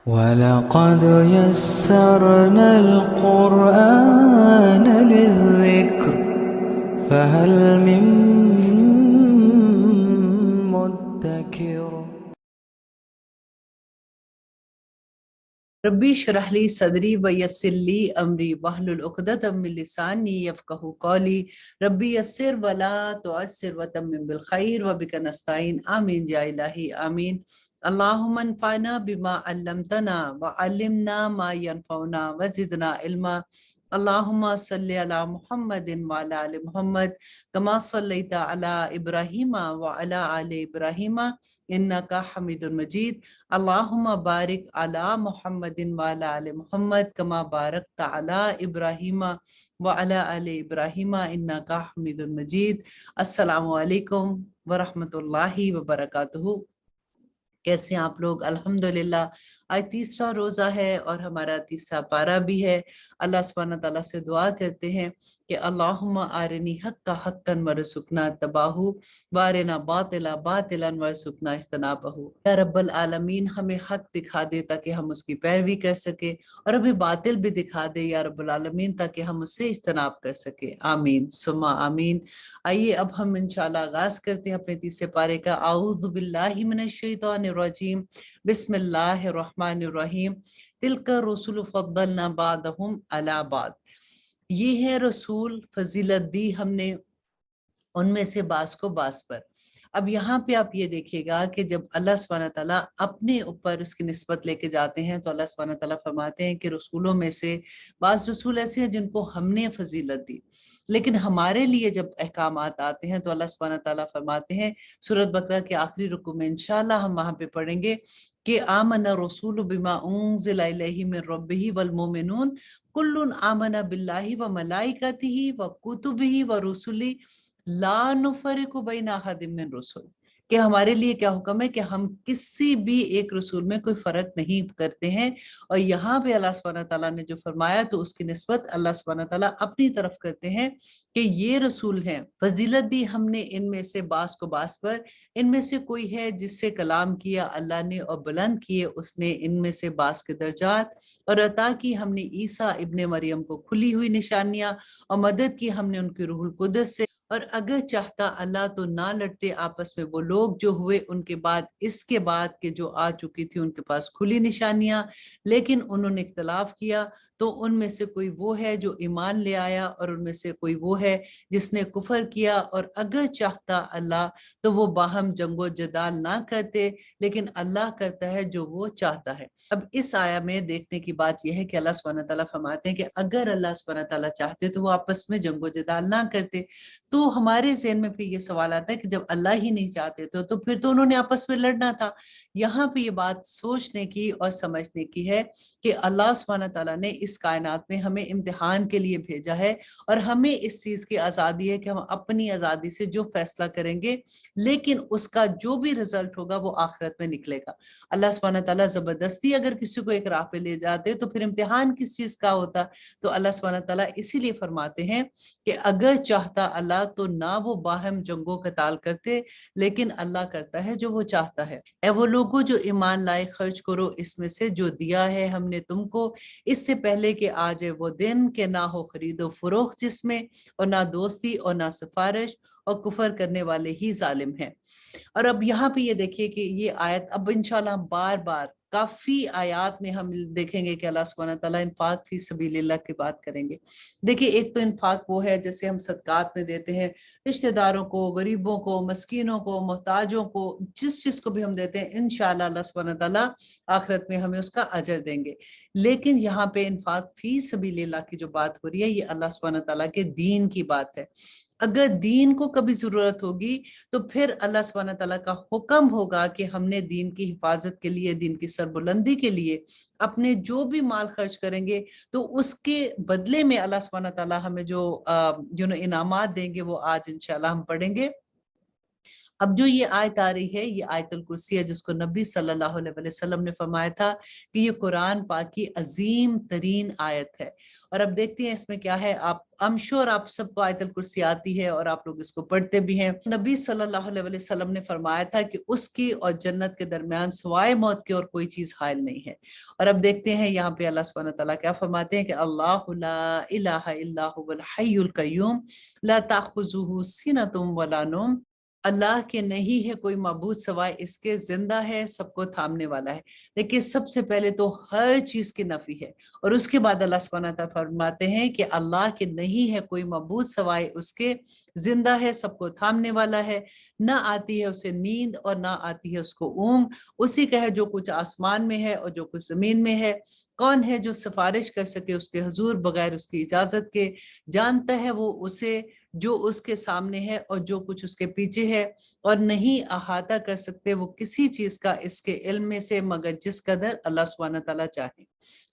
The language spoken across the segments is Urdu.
وَلَقَدْ يَسَّرْنَا الْقُرْآنَ لِلذِّكْرِ فَهَلْ مِن مُّدَّكِرٍ۔ ربی اشرح لی صدری ویسر لی امری واحلل عقدۃ من لسانی یفقہوا قولی ربی یسر ولا تعسر وتمم بالخیر وبک نستعین آمین یا الہی آمین۔ اللہم انفعنا بما علمتنا وعلمنا ما ینفعنا وزدنا علما۔ اللہم صلی علی محمد وعلی آل محمد کما صلیت علی ابراہیم وعلی آل ابراہیم انکا حمید مجید۔ اللہم بارک علی محمد وعلی آل محمد کما بارکت علی ابراہیم وعلی آل ابراہیم انکا حمید مجید۔ السلام علیکم ورحمۃ اللہ وبرکاتہ۔ کیسے ہیں آپ لوگ؟ الحمدللہ آج تیسرا روزہ ہے اور ہمارا تیسرا پارہ بھی ہے۔ اللہ سبحانہ تعالیٰ سے دعا کرتے ہیں کہ اللہم آرنی حقا حقا ورزقنا اتباعہ وارنا باطلا باطلا ورزقنا اجتنابہ۔ یا رب العالمین ہمیں حق دکھا دے تاکہ ہم اس کی پیروی کر سکے، اور ہمیں باطل بھی دکھا دے یا رب العالمین تاکہ ہم اس سے اجتناب کر سکے، آمین ثم آمین۔ آئیے اب ہم انشاءاللہ آغاز کرتے ہیں اپنے تیسرے پارے کا۔ اعوذ باللہ من الشیطان الرجیم، بسم اللہ الرحمن الرحیم۔ تلک الرسل فضلنا بعضهم علی بعض، یہ ہے رسول فضیلت دی ہم نے ان میں سے بعض کو بعض پر۔ اب یہاں پہ آپ یہ دیکھیے گا کہ جب اللہ سبحانہ تعالیٰ اپنے اوپر اس کی نسبت لے کے جاتے ہیں تو اللہ سبحانہ تعالیٰ فرماتے ہیں کہ رسولوں میں سے بعض رسول ایسے ہیں جن کو ہم نے فضیلت دی، لیکن ہمارے لیے جب احکامات آتے ہیں تو اللہ سبحانہ تعالیٰ فرماتے ہیں سورۃ بقرہ کے آخری رکوع میں، انشاءاللہ ہم وہاں پہ پڑھیں گے کہ آمن الرسول بما انزل الیہ من ربہ والمؤمنون کل آمن باللہ وملائکتہ وکتبہ ورسلہ لا نفرق بین احد من رسل، کہ ہمارے لیے کیا حکم ہے کہ ہم کسی بھی ایک رسول میں کوئی فرق نہیں کرتے ہیں۔ اور یہاں پہ اللہ سبحانہ تعالیٰ نے جو فرمایا تو اس کی نسبت اللہ سبحانہ تعالیٰ اپنی طرف کرتے ہیں کہ یہ رسول ہیں، فضیلت دی ہم نے ان میں سے بعض کو بعض پر۔ ان میں سے کوئی ہے جس سے کلام کیا اللہ نے اور بلند کیے اس نے ان میں سے بعض کے درجات، اور عطا کی ہم نے عیسیٰ ابن مریم کو کھلی ہوئی نشانیاں، اور مدد کی ہم نے ان کی روح القدس سے، اور اگر چاہتا اللہ تو نہ لڑتے آپس میں وہ لوگ جو ہوئے ان کے بعد اس کے بعد کہ جو آ چکی تھی ان کے پاس کھلی نشانیاں، لیکن انہوں نے اختلاف کیا۔ تو ان میں سے کوئی وہ ہے جو ایمان لے آیا اور ان میں سے کوئی وہ ہے جس نے کفر کیا، اور اگر چاہتا اللہ تو وہ باہم جنگ و جدال نہ کرتے، لیکن اللہ کرتا ہے جو وہ چاہتا ہے۔ اب اس آیہ میں دیکھنے کی بات یہ ہے کہ اللہ سبحانہ تعالیٰ فرماتے ہیں کہ اگر اللہ سبحانہ تعالیٰ چاہتے تو وہ آپس میں جنگ و جدال نہ کرتے۔ تو ہمارے ذہن میں پھر یہ سوال آتا ہے کہ جب اللہ ہی نہیں چاہتے تو پھر تو انہوں نے آپس میں لڑنا تھا۔ یہاں پہ یہ بات سوچنے کی اور سمجھنے کی ہے کہ اللہ سبحانہ تعالیٰ نے اس کائنات میں ہمیں امتحان کے لیے بھیجا ہے، اور ہمیں اس چیز کی آزادی ہے کہ ہم اپنی آزادی سے جو فیصلہ کریں گے، لیکن اس کا جو بھی رزلٹ ہوگا وہ آخرت میں نکلے گا۔ اللہ سبحانہ تعالیٰ زبردستی اگر کسی کو ایک راہ پہ لے جاتے تو پھر امتحان کس چیز کا ہوتا؟ تو اللہ سبحانہ تعالیٰ اسی لیے فرماتے ہیں کہ اگر چاہتا اللہ تو نہ وہ باہم جنگ و قتال کرتے، لیکن اللہ کرتا ہے جو وہ چاہتا ہے۔ اے وہ لوگوں جو ایمان لائے، خرچ کرو اس میں سے جو دیا ہے ہم نے تم کو، اس سے پہلے کہ آ جائے وہ دن کہ نہ ہو خرید و فروخت جس میں، اور نہ دوستی اور نہ سفارش، اور کفر کرنے والے ہی ظالم ہیں۔ اور اب یہاں پہ یہ دیکھیے کہ یہ آیت اب انشاءاللہ ہم بار بار کافی آیات میں ہم دیکھیں گے کہ اللہ سبحانہ تعالیٰ انفاق فی سبیل اللہ کی بات کریں گے۔ دیکھیے ایک تو انفاق وہ ہے جیسے ہم صدقات میں دیتے ہیں، رشتہ داروں کو، غریبوں کو، مسکینوں کو، محتاجوں کو، جس چیز کو بھی ہم دیتے ہیں انشاءاللہ اللہ سبحانہ تعالیٰ آخرت میں ہمیں اس کا اجر دیں گے۔ لیکن یہاں پہ انفاق فی سبیل اللہ کی جو بات ہو رہی ہے یہ اللہ سبحانہ تعالیٰ کے دین کی بات ہے۔ اگر دین کو کبھی ضرورت ہوگی تو پھر اللہ سبحانہ تعالیٰ کا حکم ہوگا کہ ہم نے دین کی حفاظت کے لیے، دین کی سربلندی کے لیے اپنے جو بھی مال خرچ کریں گے تو اس کے بدلے میں اللہ سبحانہ تعالیٰ ہمیں جو انعامات دیں گے وہ آج انشاءاللہ ہم پڑھیں گے۔ اب جو یہ آیت آ رہی ہے یہ آیت الکرسی ہے، جس کو نبی صلی اللہ علیہ وسلم نے فرمایا تھا کہ یہ قرآن پاک کی عظیم ترین آیت ہے۔ اور اب دیکھتے ہیں اس میں کیا ہے۔ I'm sure آپ سب کو آیت الکرسی آتی ہے اور آپ لوگ اس کو پڑھتے بھی ہیں۔ نبی صلی اللہ علیہ وسلم نے فرمایا تھا کہ اس کی اور جنت کے درمیان سوائے موت کے اور کوئی چیز حائل نہیں ہے۔ اور اب دیکھتے ہیں یہاں پہ اللہ سبحانہ تعالیٰ کیا فرماتے ہیں کہ اللہ لا الہ الا هو الحی القیوم لا تاخذہ سنۃ ولا نوم، اللہ کے نہیں ہے کوئی معبود سوائے اس کے، زندہ ہے، سب کو تھامنے والا ہے۔ دیکھیے سب سے پہلے تو ہر چیز کی نفی ہے، اور اس کے بعد اللہ سبحانہ تعالیٰ فرماتے ہیں کہ اللہ کے نہیں ہے کوئی معبود سوائے اس کے، زندہ ہے، سب کو تھامنے والا ہے، نہ آتی ہے اسے نیند اور نہ آتی ہے اس کو اونگ، اسی کا ہے جو کچھ آسمان میں ہے اور جو کچھ زمین میں ہے۔ کون ہے جو سفارش کر سکے اس کے حضور بغیر اس کی اجازت کے؟ جانتا ہے وہ اسے جو اس کے سامنے ہے اور جو کچھ اس کے پیچھے ہے، اور نہیں احاطہ کر سکتے وہ کسی چیز کا اس کے علم میں سے مگر جس قدر اللہ سبحانہ تعالیٰ چاہے۔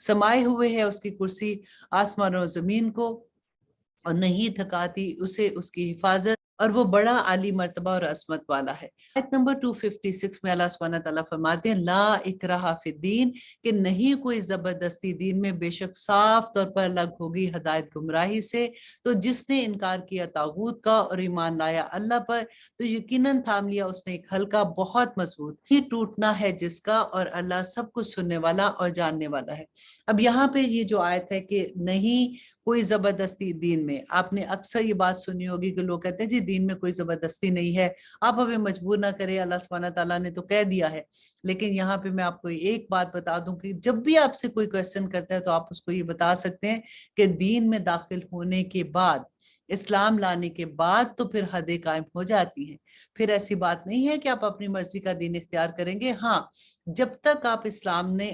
سمائے ہوئے ہے اس کی کرسی آسمان اور زمین کو، اور نہیں تھکاتی اسے اس کی حفاظت، اور وہ بڑا عالی مرتبہ اور عظمت والا ہے۔ آیت نمبر 256 میں اللہ سبحانہ تعالیٰ فرماتے ہیں لا اکراہ فی الدین، کہ نہیں کوئی زبردستی دین میں، بے شک صاف طور پر الگ ہوگی ہدایت گمراہی سے۔ تو جس نے انکار کیا طاغوت کا اور ایمان لایا اللہ پر، تو یقیناً تھام لیا اس نے ایک حلقہ بہت مضبوط، ہی ٹوٹنا ہے جس کا، اور اللہ سب کچھ سننے والا اور جاننے والا ہے۔ اب یہاں پہ یہ جو آیت ہے کہ نہیں کوئی زبردستی دین میں، آپ نے اکثر یہ بات سنی ہوگی کہ لوگ کہتے ہیں جی دین میں کوئی زبردستی نہیں ہے، آپ ہمیں مجبور نہ کریں، اللہ سبحانہ تعالیٰ نے تو کہہ دیا ہے۔ لیکن یہاں پہ میں آپ کو ایک بات بتا دوں کہ جب بھی آپ سے کوئی کویسچن کرتا ہے تو آپ اس کو یہ بتا سکتے ہیں کہ دین میں داخل ہونے کے بعد، اسلام لانے کے بعد تو پھر حدیں قائم ہو جاتی ہیں۔ پھر ایسی بات نہیں ہے کہ آپ اپنی مرضی کا دین اختیار کریں گے۔ ہاں، جب تک آپ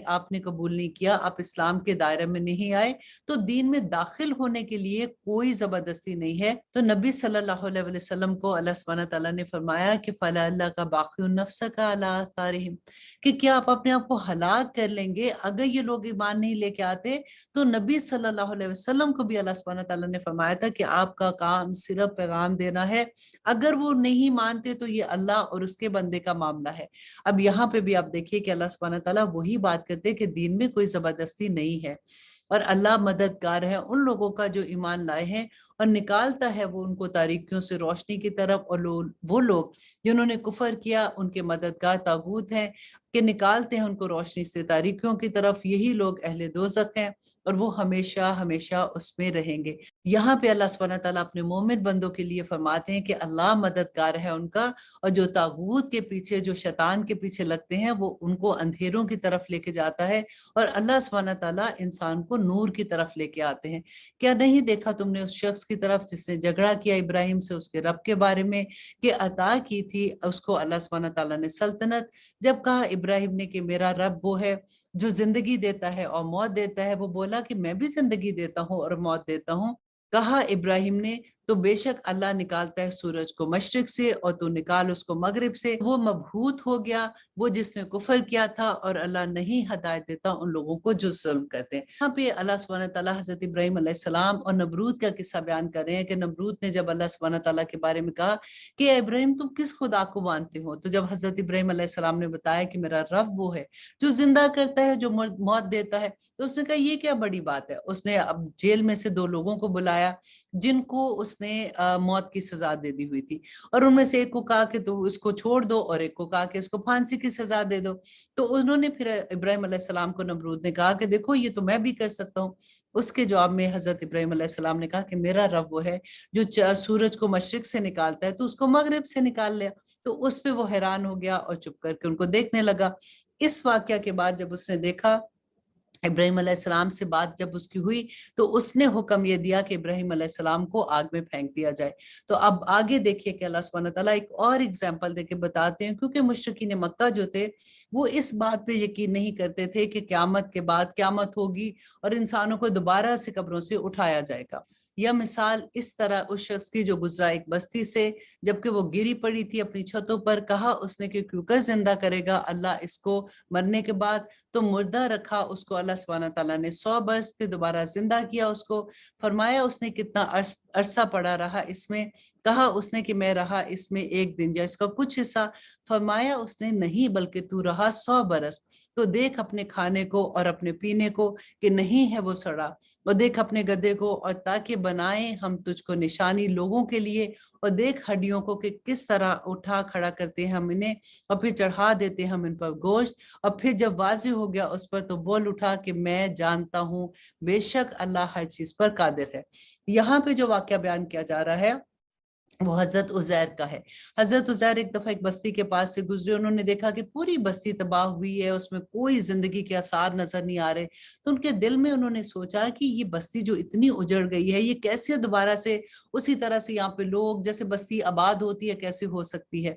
آپ نے قبول نہیں کیا، آپ اسلام کے دائرے میں نہیں آئے، تو دین میں داخل ہونے کے لیے کوئی زبردستی نہیں ہے۔ تو نبی صلی اللہ علیہ وسلم کو اللہ سبحانہ تعالیٰ نے فرمایا کہ فَلَا اللَّهَ کا باقی النفس کا عَلَىٰ آثَارِهِمْ، کہ کیا آپ اپنے آپ کو ہلاک کر لیں گے اگر یہ لوگ ایمان نہیں لے کے آتے؟ تو نبی صلی اللہ علیہ وسلم کو بھی اللہ سبحانہ تعالیٰ نے فرمایا تھا کہ آپ کا کام صرف پیغام دینا ہے، اگر وہ نہیں مانتے تو یہ اللہ اور اس کے بندے کا معاملہ ہے۔ اب یہاں پہ بھی آپ دیکھیے کہ اللہ سبحانہ تعالیٰ وہی بات کرتے کہ دین میں کوئی زبردستی نہیں ہے، اور اللہ مددگار ہے ان لوگوں کا جو ایمان لائے ہیں، اور نکالتا ہے وہ ان کو تاریکیوں سے روشنی کی طرف، اور وہ لوگ جنہوں نے کفر کیا ان کے مددگار طاغوت ہیں کہ نکالتے ہیں ان کو روشنی سے تاریکیوں کی طرف، یہی لوگ اہل دوزخ ہیں اور وہ ہمیشہ ہمیشہ اس میں رہیں گے۔ یہاں پہ اللہ سبحانہ تعالیٰ اپنے مومن بندوں کے لیے فرماتے ہیں کہ اللہ مددگار ہے ان کا، اور جو طاغوت کے پیچھے، جو شیطان کے پیچھے لگتے ہیں، وہ ان کو اندھیروں کی طرف لے کے جاتا ہے، اور اللہ سبحانہ تعالیٰ انسان کو نور کی طرف لے کے آتے ہیں۔ کیا نہیں دیکھا تم نے اس شخص کی طرف جس نے جھگڑا کیا ابراہیم سے اس کے رب کے بارے میں، کہ عطا کی تھی اس کو اللہ سبحانہ تعالیٰ نے سلطنت، جب کہا ابراہیم نے کہ میرا رب وہ ہے جو زندگی دیتا ہے اور موت دیتا ہے، وہ بولا کہ میں بھی زندگی دیتا ہوں اور موت دیتا ہوں۔ کہا ابراہیم نے تو بے شک اللہ نکالتا ہے سورج کو مشرق سے اور تو نکال اس کو مغرب سے۔ وہ مبہوت ہو گیا وہ جس نے کفر کیا تھا، اور اللہ نہیں ہدایت دیتا ان لوگوں کو جو ظلم کرتے ہیں۔ یہاں پہ اللہ سبحانہ تعالیٰ حضرت ابراہیم علیہ السلام اور نمرود کا قصہ بیان کر رہے ہیں کہ نمرود نے جب اللہ سبحانہ تعالیٰ کے بارے میں کہا کہ اے ابراہیم تم کس خدا کو مانتے ہو، تو جب حضرت ابراہیم علیہ السلام نے بتایا کہ میرا رب وہ ہے جو زندہ کرتا ہے، جو موت دیتا ہے، تو اس نے کہا یہ کیا بڑی بات ہے۔ اس نے اب جیل میں سے 2 لوگوں کو بلایا جن کو اس نے موت کی سزا دے دی ہوئی تھی، اور ان میں سے ایک کو کہا کہ تو اس کو چھوڑ دو، اور ایک کو کہا کہ اس کو پھانسی کی سزا دے دو۔ تو انہوں نے پھر ابراہیم علیہ السلام کو نمرود نے کہا کہ دیکھو یہ تو میں بھی کر سکتا ہوں۔ اس کے جواب میں حضرت ابراہیم علیہ السلام نے کہا کہ میرا رب وہ ہے جو سورج کو مشرق سے نکالتا ہے تو اس کو مغرب سے نکال لیا۔ تو اس پہ وہ حیران ہو گیا اور چپ کر کے ان کو دیکھنے لگا۔ اس واقعہ کے بعد جب اس نے دیکھا ابراہیم علیہ السلام سے بات جب اس کی ہوئی، تو اس نے حکم یہ دیا کہ ابراہیم علیہ السلام کو آگ میں پھینک دیا جائے۔ تو اب آگے دیکھیے کہ اللہ سبحانہ تعالیٰ ایک اور اگزامپل دے کے بتاتے ہیں، کیونکہ مشرکین مکہ جو تھے وہ اس بات پہ یقین نہیں کرتے تھے کہ قیامت کے بعد قیامت ہوگی اور انسانوں کو دوبارہ سے قبروں سے اٹھایا جائے گا۔ یا مثال اس طرح اس شخص کی جو گزرا ایک بستی سے، جبکہ وہ گری پڑی تھی اپنی چھتوں پر، کہا اس نے کہ کیوں کر زندہ کرے گا اللہ اس کو مرنے کے بعد، تو مردہ رکھا اس کو اللہ سبحانہ تعالیٰ نے 100 برس پہ دوبارہ زندہ کیا اس کو۔ فرمایا اس نے کتنا عرصہ پڑا رہا اس میں، کہا اس نے کہ میں رہا اس میں 1 دن یا اس کا کچھ حصہ، فرمایا اس نے نہیں بلکہ تو رہا 100 برس، تو دیکھ اپنے کھانے کو اور اپنے پینے کو کہ نہیں ہے وہ سڑا، اور دیکھ اپنے گدھے کو اور تاکہ بنائیں ہم تجھ کو نشانی لوگوں کے لیے، اور دیکھ ہڈیوں کو کہ کس طرح اٹھا کھڑا کرتے ہیں ہم انہیں، اور پھر چڑھا دیتے ہم ان پر گوشت، اور پھر جب واضح ہو گیا اس پر تو بول اٹھا کہ میں جانتا ہوں بے شک اللہ ہر چیز پر قادر ہے۔ یہاں پہ جو واقعہ بیان کیا جا رہا ہے وہ حضرت عزیر کا ہے۔ حضرت عزیر ایک دفعہ ایک بستی کے پاس سے گزرے، انہوں نے دیکھا کہ پوری بستی تباہ ہوئی ہے، اس میں کوئی زندگی کے آثار نظر نہیں آ رہے، تو ان کے دل میں انہوں نے سوچا کہ یہ بستی جو اتنی اجڑ گئی ہے یہ کیسے دوبارہ سے اسی طرح سے یہاں پہ لوگ جیسے بستی آباد ہوتی ہے کیسے ہو سکتی ہے۔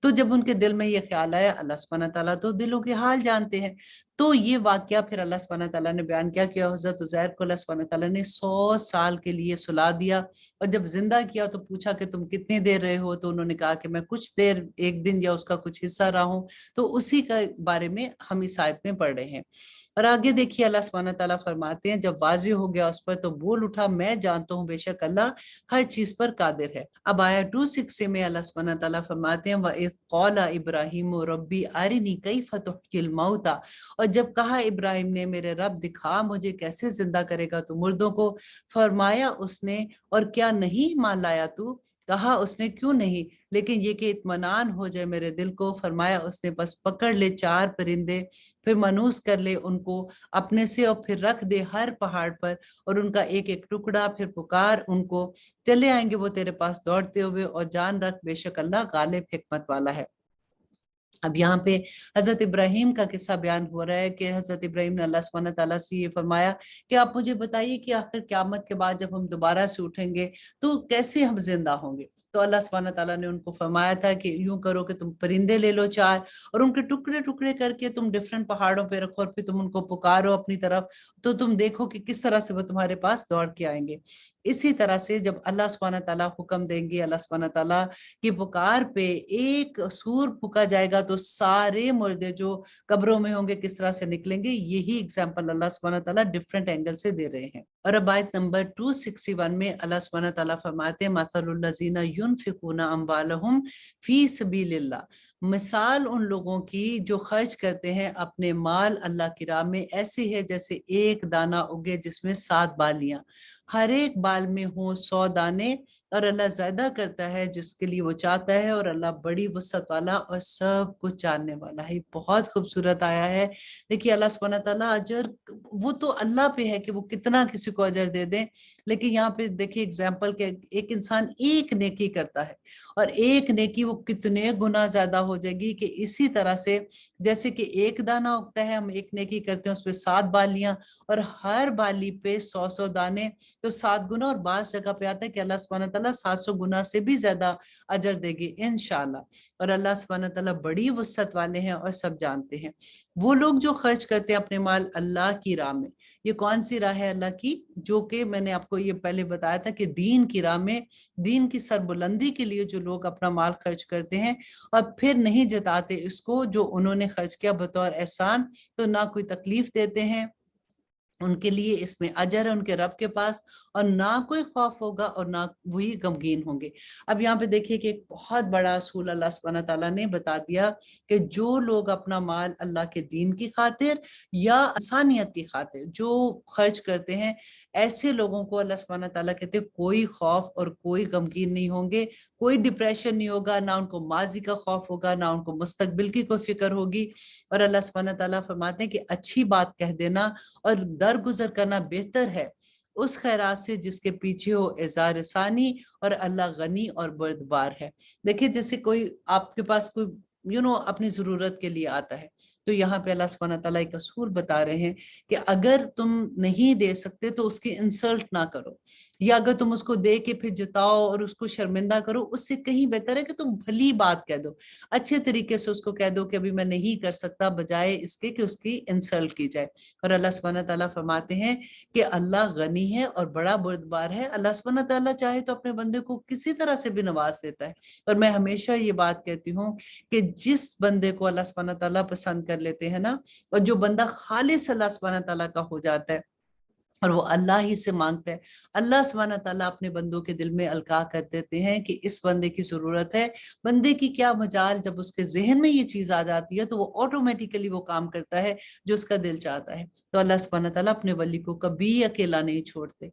تو جب ان کے دل میں یہ خیال آیا، اللہ سبحانہ تعالیٰ تو دلوں کے حال جانتے ہیں، تو یہ واقعہ پھر اللہ سبحانہ تعالیٰ نے بیان کیا کہ حضرت عزیر کو اللہ سبحانہ تعالیٰ نے 100 سال کے لیے سلا دیا، اور جب زندہ کیا تو پوچھا کہ تم کتنے دیر رہے ہو، تو انہوں نے کہا کہ میں کچھ دیر 1 دن یا اس کا کچھ حصہ رہا ہوں، تو اسی کا بارے میں ہم اس آیت میں پڑھ رہے ہیں۔ اور آگے دیکھیے اللہ سبحانہ تعالیٰ فرماتے ہیں جب واضح ہو گیا اس پر تو بول اٹھا میں جانتا ہوں بے شک اللہ ہر چیز پر قادر ہے۔ اب آیا 260 میں اللہ سبحانہ تعالیٰ فرماتے ہیں وَإِذْ قَالَ إِبْرَاهِيمُ رَبِّ أَرِنِي كَيْفَ تُحْيِي الْمَوْتَى، اور جب کہا ابراہیم نے میرے رب دکھا مجھے کیسے زندہ کرے گا تو مردوں کو، فرمایا اس نے اور کیا نہیں مان لایا تو، کہا اس نے کیوں نہیں، لیکن یہ کہ اطمینان ہو جائے میرے دل کو، فرمایا اس نے بس پکڑ لے 4 پرندے، پھر منوس کر لے ان کو اپنے سے، اور پھر رکھ دے ہر پہاڑ پر اور ان کا ایک ایک ٹکڑا، پھر پکار ان کو، چلے آئیں گے وہ تیرے پاس دوڑتے ہوئے، اور جان رکھ بے شک اللہ غالب حکمت والا ہے۔ اب یہاں پہ حضرت ابراہیم کا قصہ بیان ہو رہا ہے کہ حضرت ابراہیم نے اللہ سبحانہ تعالیٰ سے یہ فرمایا کہ آپ مجھے بتائیے کہ آخر قیامت کے بعد جب ہم دوبارہ سے اٹھیں گے تو کیسے ہم زندہ ہوں گے۔ تو اللہ سبحانہ تعالیٰ نے ان کو فرمایا تھا کہ یوں کرو کہ تم پرندے لے لو 4 اور ان کے ٹکڑے ٹکڑے کر کے تم ڈفرینٹ پہاڑوں پہ رکھو، اور پھر تم ان کو پکارو اپنی طرف، تو تم دیکھو کہ کس طرح سے وہ تمہارے پاس دوڑ کے آئیں گے۔ اسی طرح سے جب اللہ سبحانہ تعالیٰ حکم دیں گے، اللہ سبحانہ تعالیٰ کی پکار پہ ایک سور پھونکا جائے گا تو سارے مردے جو قبروں میں ہوں گے کس طرح سے نکلیں گے، یہی اگزامپل اللہ سبحانہ تعالیٰ ڈفرینٹ اینگل سے دے رہے ہیں۔ اور اب آیت نمبر 261 میں اللہ سبحانہ تعالیٰ فرماتے ہیں مثل الذین ینفقون اموالہم فی سبیل اللہ، مثال ان لوگوں کی جو خرچ کرتے ہیں اپنے مال اللہ کی راہ میں، ایسی ہے جیسے ایک دانہ اگے جس میں 7 بالیاں، ہر ایک بال میں ہوں 100 دانے، اور اللہ زیادہ کرتا ہے جس کے لیے وہ چاہتا ہے، اور اللہ بڑی وسعت والا اور سب کچھ جاننے والا ہے۔ بہت خوبصورت آیا ہے۔ دیکھیے اللہ سبحانہ تعالیٰ اجر وہ تو اللہ پہ ہے کہ وہ کتنا کسی کو اجر دے دیں، لیکن یہاں پہ دیکھیے اگزامپل کہ ایک انسان ایک نیکی کرتا ہے اور ایک نیکی وہ کتنے گنا زیادہ ہو جائے گی، کہ اسی طرح سے جیسے کہ ایک دانہ اگتا ہے، ہم ایک نیکی کرتے ہیں اس پہ 7 بالیاں، اور ہر بالی پہ 100 دانے، تو 7 گنا، اور بعض جگہ پہ آتا ہے کہ اللہ سبحانہ تعالیٰ 700 گنا سے بھی زیادہ اجر دے گی انشاءاللہ۔ اور اللہ سبحانہ تعالیٰ بڑی وسعت والے ہیں اور سب جانتے ہیں۔ وہ لوگ جو خرچ کرتے ہیں اپنے مال اللہ کی راہ میں، یہ کون سی راہ ہے اللہ کی، جو کہ میں نے آپ کو یہ پہلے بتایا تھا کہ دین کی راہ میں، دین کی سربلندی کے لیے جو لوگ اپنا مال خرچ کرتے ہیں اور پھر نہیں جتاتے اس کو جو انہوں نے خرچ کیا بطور احسان، تو نہ کوئی تکلیف دیتے ہیں، ان کے لیے اس میں اجر ہے ان کے رب کے پاس، اور نہ کوئی خوف ہوگا اور نہ وہی غمگین ہوں گے۔ اب یہاں پہ دیکھیے کہ ایک بہت بڑا اصول اللہ سبحانہ تعالیٰ نے بتا دیا کہ جو لوگ اپنا مال اللہ کے دین کی خاطر یا آسانیت کی خاطر جو خرچ کرتے ہیں، ایسے لوگوں کو اللہ سبحانہ تعالیٰ کہتے ہیں کوئی خوف اور کوئی غمگین نہیں ہوں گے، کوئی ڈپریشن نہیں ہوگا، نہ ان کو ماضی کا خوف ہوگا، نہ ان کو مستقبل کی کوئی فکر ہوگی۔ اور اللہ سبحانہ تعالیٰ فرماتے ہیں کہ اچھی بات کہہ دینا اور درگزر کرنا بہتر ہے اس خیرات سے جس کے پیچھے ہو اظہار ثانی، اور اللہ غنی اور بردبار ہے۔ دیکھیں جیسے کوئی آپ کے پاس کوئی اپنی ضرورت کے لیے آتا ہے، تو یہاں پہ اللہ سبحانہ تعالیٰ ایک اصول بتا رہے ہیں کہ اگر تم نہیں دے سکتے تو اس کی انسلٹ نہ کرو، یا اگر تم اس کو دے کے پھر جتاؤ اور اس کو شرمندہ کرو، اس سے کہیں بہتر ہے کہ تم بھلی بات کہہ دو، اچھے طریقے سے اس کو کہہ دو کہ ابھی میں نہیں کر سکتا، بجائے اس کے کہ اس کی انسلٹ کی جائے۔ اور اللہ سبحانہ تعالیٰ فرماتے ہیں کہ اللہ غنی ہے اور بڑا بردبار ہے۔ اللہ سبحانہ تعالیٰ چاہے تو اپنے بندے کو کسی طرح سے بھی نواز دیتا ہے، اور میں ہمیشہ یہ بات کہتی ہوں کہ جس بندے کو اللہ سبحانہ تعالیٰ پسند کر لیتے ہیں نا، اور جو بندہ خالص اللہ سبحانہ تعالیٰ کا ہو جاتا ہے، اور وہ اللہ ہی سے مانگتا ہے۔ اللہ سبحانہ تعالیٰ اپنے بندوں کے دل میں القاء کر دیتے ہیں کہ اس بندے کی ضرورت ہے۔ بندے کی کیا مجال، جب اس کے ذہن میں یہ چیز آ جاتی ہے تو وہ آٹومیٹیکلی وہ کام کرتا ہے جو اس کا دل چاہتا ہے۔ تو اللہ سبحانہ تعالیٰ اپنے ولی کو کبھی اکیلا نہیں چھوڑتے۔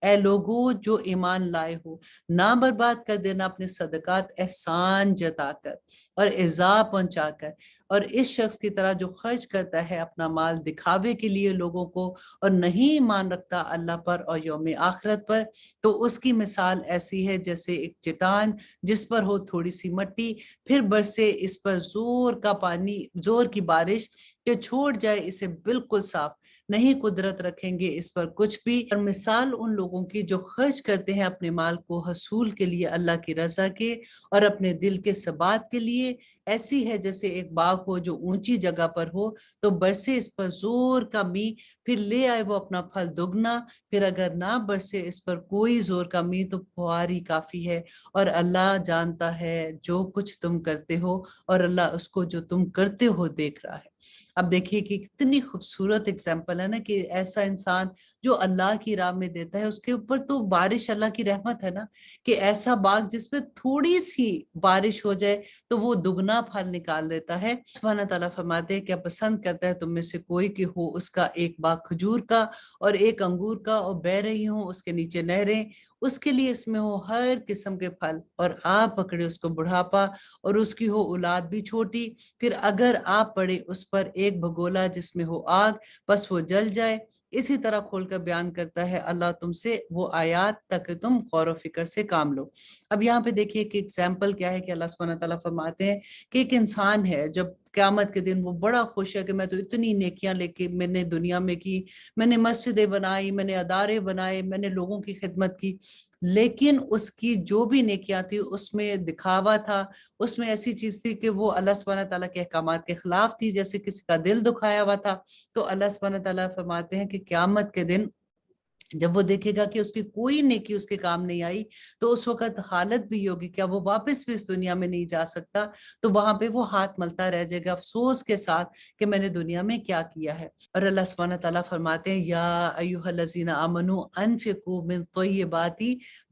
اے لوگوں جو ایمان لائے ہو، نہ برباد کر دینا اپنے صدقات احسان جتا کر اور اعزاء پہنچا کر، اور اس شخص کی طرح جو خرچ کرتا ہے اپنا مال دکھاوے کے لیے لوگوں کو اور نہیں ایمان رکھتا اللہ پر اور یوم آخرت پر، تو اس کی مثال ایسی ہے جیسے ایک چٹان جس پر ہو تھوڑی سی مٹی، پھر برسے اس پر زور کا پانی، زور کی بارش کہ چھوڑ جائے اسے بالکل صاف، نہیں قدرت رکھیں گے اس پر کچھ بھی۔ اور مثال ان لوگوں کی جو خرچ کرتے ہیں اپنے مال کو حصول کے لیے اللہ کی رضا کے اور اپنے دل کے ثبات کے لیے، ایسی ہے جیسے ایک باغ ہو جو اونچی جگہ پر ہو، تو برسے اس پر زور کا می، پھر لے آئے وہ اپنا پھل دگنا، پھر اگر نہ برسے اس پر کوئی زور کا می تو فواری کافی ہے، اور اللہ جانتا ہے جو کچھ تم کرتے ہو، اور اللہ اس کو جو تم کرتے ہو دیکھ رہا ہے۔ اب دیکھیے کہ کتنی خوبصورت اگزامپل ہے نا، کہ ایسا انسان جو اللہ کی راہ میں دیتا ہے اس کے اوپر تو بارش اللہ کی رحمت ہے نا، کہ ایسا باغ جس میں تھوڑی سی بارش ہو جائے تو وہ دگنا پھل نکال دیتا ہے۔ سبحانہ تعالیٰ فرماتے ہیں کیا پسند کرتا ہے تم میں سے کوئی کہ ہو اس کا ایک باغ کھجور کا اور ایک انگور کا، اور بہہ رہی ہوں اس کے نیچے نہریں، اس کے لیے اس میں ہو ہر قسم کے پھل، اور آپ پکڑے اس کو بڑھاپا اور اس کی ہو اولاد بھی چھوٹی، پھر اگر آپ پڑے اس پر ایک بھگولا جس میں ہو آگ، بس وہ جل جائے۔ اسی طرح کھول کر بیان کرتا ہے اللہ تم سے وہ آیات تک تم غور و فکر سے کام لو۔ اب یہاں پہ دیکھیے کہ ایگزامپل کیا ہے کہ اللہ سبحانہ تعالیٰ فرماتے ہیں کہ ایک انسان ہے جب قیامت کے دن وہ بڑا خوش ہے کہ میں تو اتنی نیکیاں لے کے میں نے دنیا میں کی، میں نے مسجدیں بنائی، میں نے ادارے بنائے، میں نے لوگوں کی خدمت کی، لیکن اس کی جو بھی نیکیاں تھی اس میں دکھاوا تھا، اس میں ایسی چیز تھی کہ وہ اللہ سبحانہ تعالیٰ کے احکامات کے خلاف تھی، جیسے کسی کا دل دکھایا ہوا تھا۔ تو اللہ سبحانہ تعالیٰ فرماتے ہیں کہ قیامت کے دن جب وہ دیکھے گا کہ اس کی کوئی نیکی اس کے کام نہیں آئی، تو اس وقت حالت بھی ہوگی کیا وہ واپس بھی اس دنیا میں نہیں جا سکتا، تو وہاں پہ وہ ہاتھ ملتا رہ جائے گا افسوس کے ساتھ کہ میں نے دنیا میں کیا کیا ہے۔ اور اللہ سبحانہ تعالیٰ فرماتے ہیں یا ایھا الذین آمنوا انفقوا من طیبات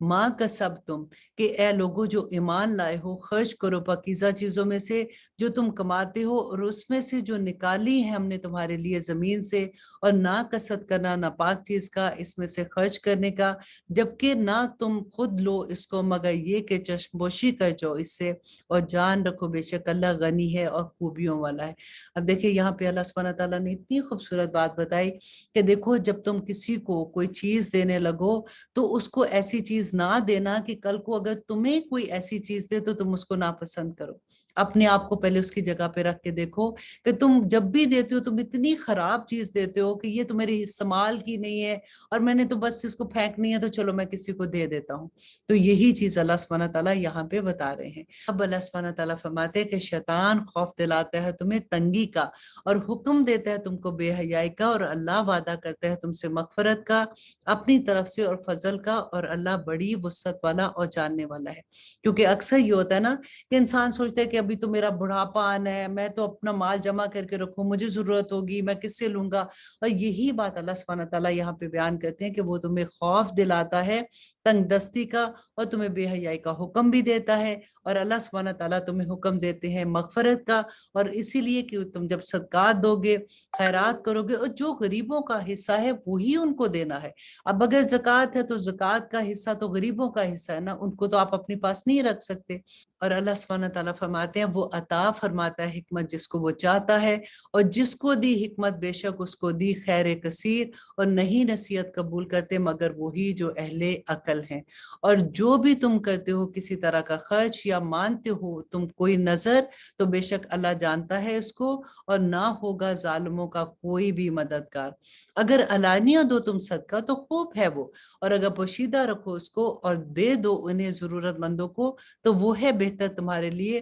ما کسبتم، کہ اے لوگو جو ایمان لائے ہو خرچ کرو پاکیزہ چیزوں میں سے جو تم کماتے ہو، اور اس میں سے جو نکالی ہے ہم نے تمہارے لیے زمین سے، اور نہ کسد کرنا ناپاک چیز کا اس میں سے خرچ کرنے کا، جبکہ نہ تم خود لو اس کو مگر یہ کہ چشم پوشی کر جاؤ اس سے، اور جان رکھو بے شک اللہ غنی ہے اور خوبیوں والا ہے۔ اب دیکھیں یہاں پہ اللہ سبحانہ تعالیٰ نے اتنی خوبصورت بات بتائی کہ دیکھو جب تم کسی کو کوئی چیز دینے لگو تو اس کو ایسی چیز نہ دینا کہ کل کو اگر تمہیں کوئی ایسی چیز دے تو تم اس کو ناپسند کرو۔ اپنے آپ کو پہلے اس کی جگہ پہ رکھ کے دیکھو کہ تم جب بھی دیتے ہو تم اتنی خراب چیز دیتے ہو کہ یہ تو میرے استعمال کی نہیں ہے اور میں نے تو بس اس کو پھینکنی ہے تو چلو میں کسی کو دے دیتا ہوں۔ تو یہی چیز اللہ سبحانہ تعالیٰ یہاں پہ بتا رہے ہیں۔ اب اللہ سبحانہ تعالیٰ فرماتے ہیں کہ شیطان خوف دلاتا ہے تمہیں تنگی کا اور حکم دیتا ہے تم کو بے حیائی کا، اور اللہ وعدہ کرتا ہے تم سے مغفرت کا اپنی طرف سے اور فضل کا، اور اللہ بڑی وسعت والا اور جاننے والا ہے۔ کیونکہ اکثر یہ ہوتا ہے نا کہ انسان سوچتا ہے کہ ابھی تو میرا بڑھاپا آنا ہے، میں تو اپنا مال جمع کر کے رکھوں، مجھے ضرورت ہوگی میں کس سے لوں گا، اور یہی بات اللہ سبحانہ تعالیٰ یہاں پہ بیان کرتے ہیں کہ وہ تمہیں خوف دلاتا ہے تنگ دستی کا، اور تمہیں بے حیائی کا حکم بھی دیتا ہے، اور اللہ سبحانہ تعالیٰ تمہیں حکم دیتے ہیں مغفرت کا، اور اسی لیے کہ تم جب صدقات دو گے، خیرات کرو گے، اور جو غریبوں کا حصہ ہے وہی ان کو دینا ہے۔ اب اگر زکوٰۃ ہے تو زکوٰۃ کا حصہ تو غریبوں کا حصہ ہے نا، ان کو تو آپ اپنے پاس نہیں رکھ سکتے۔ اور اللہ سبحانہ تعالیٰ فرماتے ہیں وہ عطا فرماتا ہے حکمت جس کو وہ چاہتا ہے، اور جس کو دی حکمت بے شک اس کو دی خیر کثیر، اور نہیں نصیحت قبول کرتے مگر وہی جو اہل عقل ہیں۔ اور جو بھی تم کرتے ہو کسی طرح کا خرچ یا مانتے ہو تم کوئی نظر، تو بے شک اللہ جانتا ہے اس کو، اور نہ ہوگا ظالموں کا کوئی بھی مددگار۔ اگر علانیہ دو تم صدقہ تو خوب ہے وہ، اور اگر پوشیدہ رکھو اس کو اور دے دو انہیں ضرورت مندوں کو تو وہ ہے بہتر تمہارے لیے،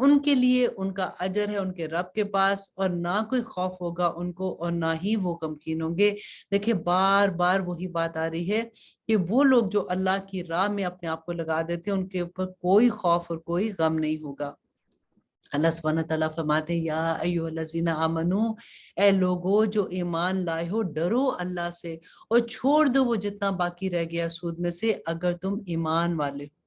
ان کے لیے ان کا اجر ہے ان کے رب کے پاس، اور نہ کوئی خوف ہوگا ان کو اور نہ ہی وہ غمگین ہوں گے۔ دیکھیں بار بار وہی بات آ رہی ہے کہ وہ لوگ جو اللہ کی راہ میں اپنے آپ کو لگا دیتے ہیں ان کے اوپر کوئی خوف اور کوئی غم نہیں ہوگا۔ اللہ سبحانہ تعالیٰ فرماتے ہیں یا ایھا الذین آمنو، اے لوگو جو ایمان لائے ہو، ڈرو اللہ سے اور چھوڑ دو وہ جتنا باقی رہ گیا سود میں سے، اگر تم ایمان والے ہو۔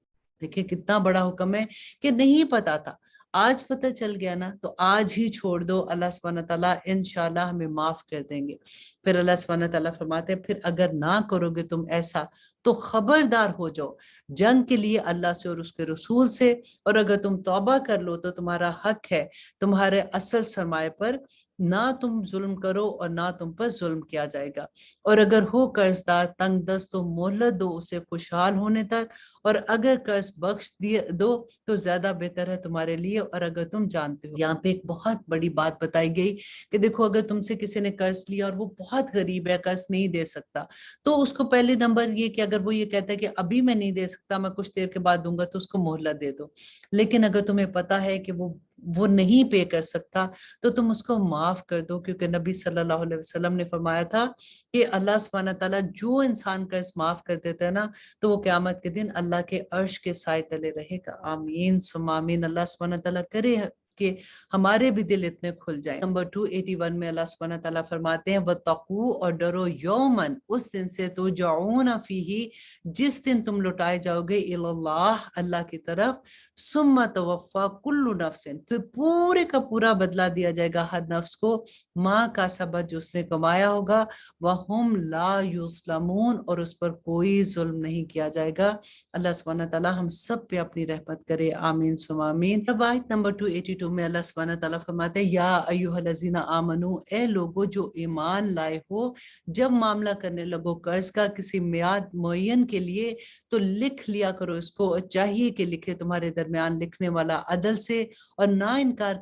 دیکھیں کتنا بڑا حکم ہے کہ نہیں پتا تھا، آج پتہ چل گیا نا تو آج ہی چھوڑ دو، اللہ سبحانہ تعالیٰ انشاءاللہ ہمیں معاف کر دیں گے۔ پھر اللہ سبحانہ تعالیٰ فرماتے ہیں پھر اگر نہ کرو گے تم ایسا تو خبردار ہو جاؤ جنگ کے لیے اللہ سے اور اس کے رسول سے، اور اگر تم توبہ کر لو تو تمہارا حق ہے تمہارے اصل سرمایہ پر، نہ تم ظلم کرو اور نہ تم پر ظلم کیا جائے گا، اور اگر ہو قرض دار تنگ دست تو مہلت دو اسے خوشحال ہونے تک، اور اگر قرض بخش دو تو زیادہ بہتر ہے تمہارے لیے، اور اگر تم جانتے ہو۔ یہاں پہ ایک بہت بڑی بات بتائی گئی کہ دیکھو اگر تم سے کسی نے قرض لیا اور وہ بہت غریب ہے، قرض نہیں دے سکتا، تو اس کو پہلے نمبر یہ کہ اگر وہ یہ کہتا ہے کہ ابھی میں نہیں دے سکتا، میں کچھ دیر کے بعد دوں گا، تو اس کو مہلت دے دو۔ لیکن اگر تمہیں پتا ہے کہ وہ نہیں پے کر سکتا تو تم اس کو معاف کر دو، کیونکہ نبی صلی اللہ علیہ وسلم نے فرمایا تھا کہ اللہ سبحانہ تعالیٰ جو انسان قرض معاف کر دیتا ہے نا تو وہ قیامت کے دن اللہ کے عرش کے سائے تلے رہے گا۔ آمین ثم آمین۔ اللہ سبحانہ تعالیٰ کرے کہ ہمارے بھی دل اتنے کھل جائیں۔ نمبر 281 میں اللہ سبحانہ تعالیٰ فرماتے ہیں وَاتَّقُوا، اور ڈرو یومن، اس دن سے ترجعون فیہ، جس دن تم لوٹائے جاؤ گے الی اللہ، اللہ کی طرف، ثم توفی کل نفس، پھر پورے کا پورا بدلہ دیا جائے گا ہر نفس کو، ما کا سبب جو اس نے کمایا ہوگا، وَهُمْ لَا يُظْلَمُونَ، اور اس پر کوئی ظلم نہیں کیا جائے گا۔ اللہ سبحانہ تعالیٰ ہم سب پہ اپنی رحمت کرے، آمین ثم آمین۔ اب آیت نمبر 282 میں اللہ سبحانہ تعالیٰ فرماتے ہیں یا ایھا الذین آمنو، اے لوگو جو ایمان لائے ہو، جب معاملہ کرنے لگو قرض کا کسی میعاد معین کے لیے تو لکھ لیا کرو اس کو، اور چاہیے کہ لکھے تمہارے درمیان لکھنے والا عدل سے، اور نہ انکار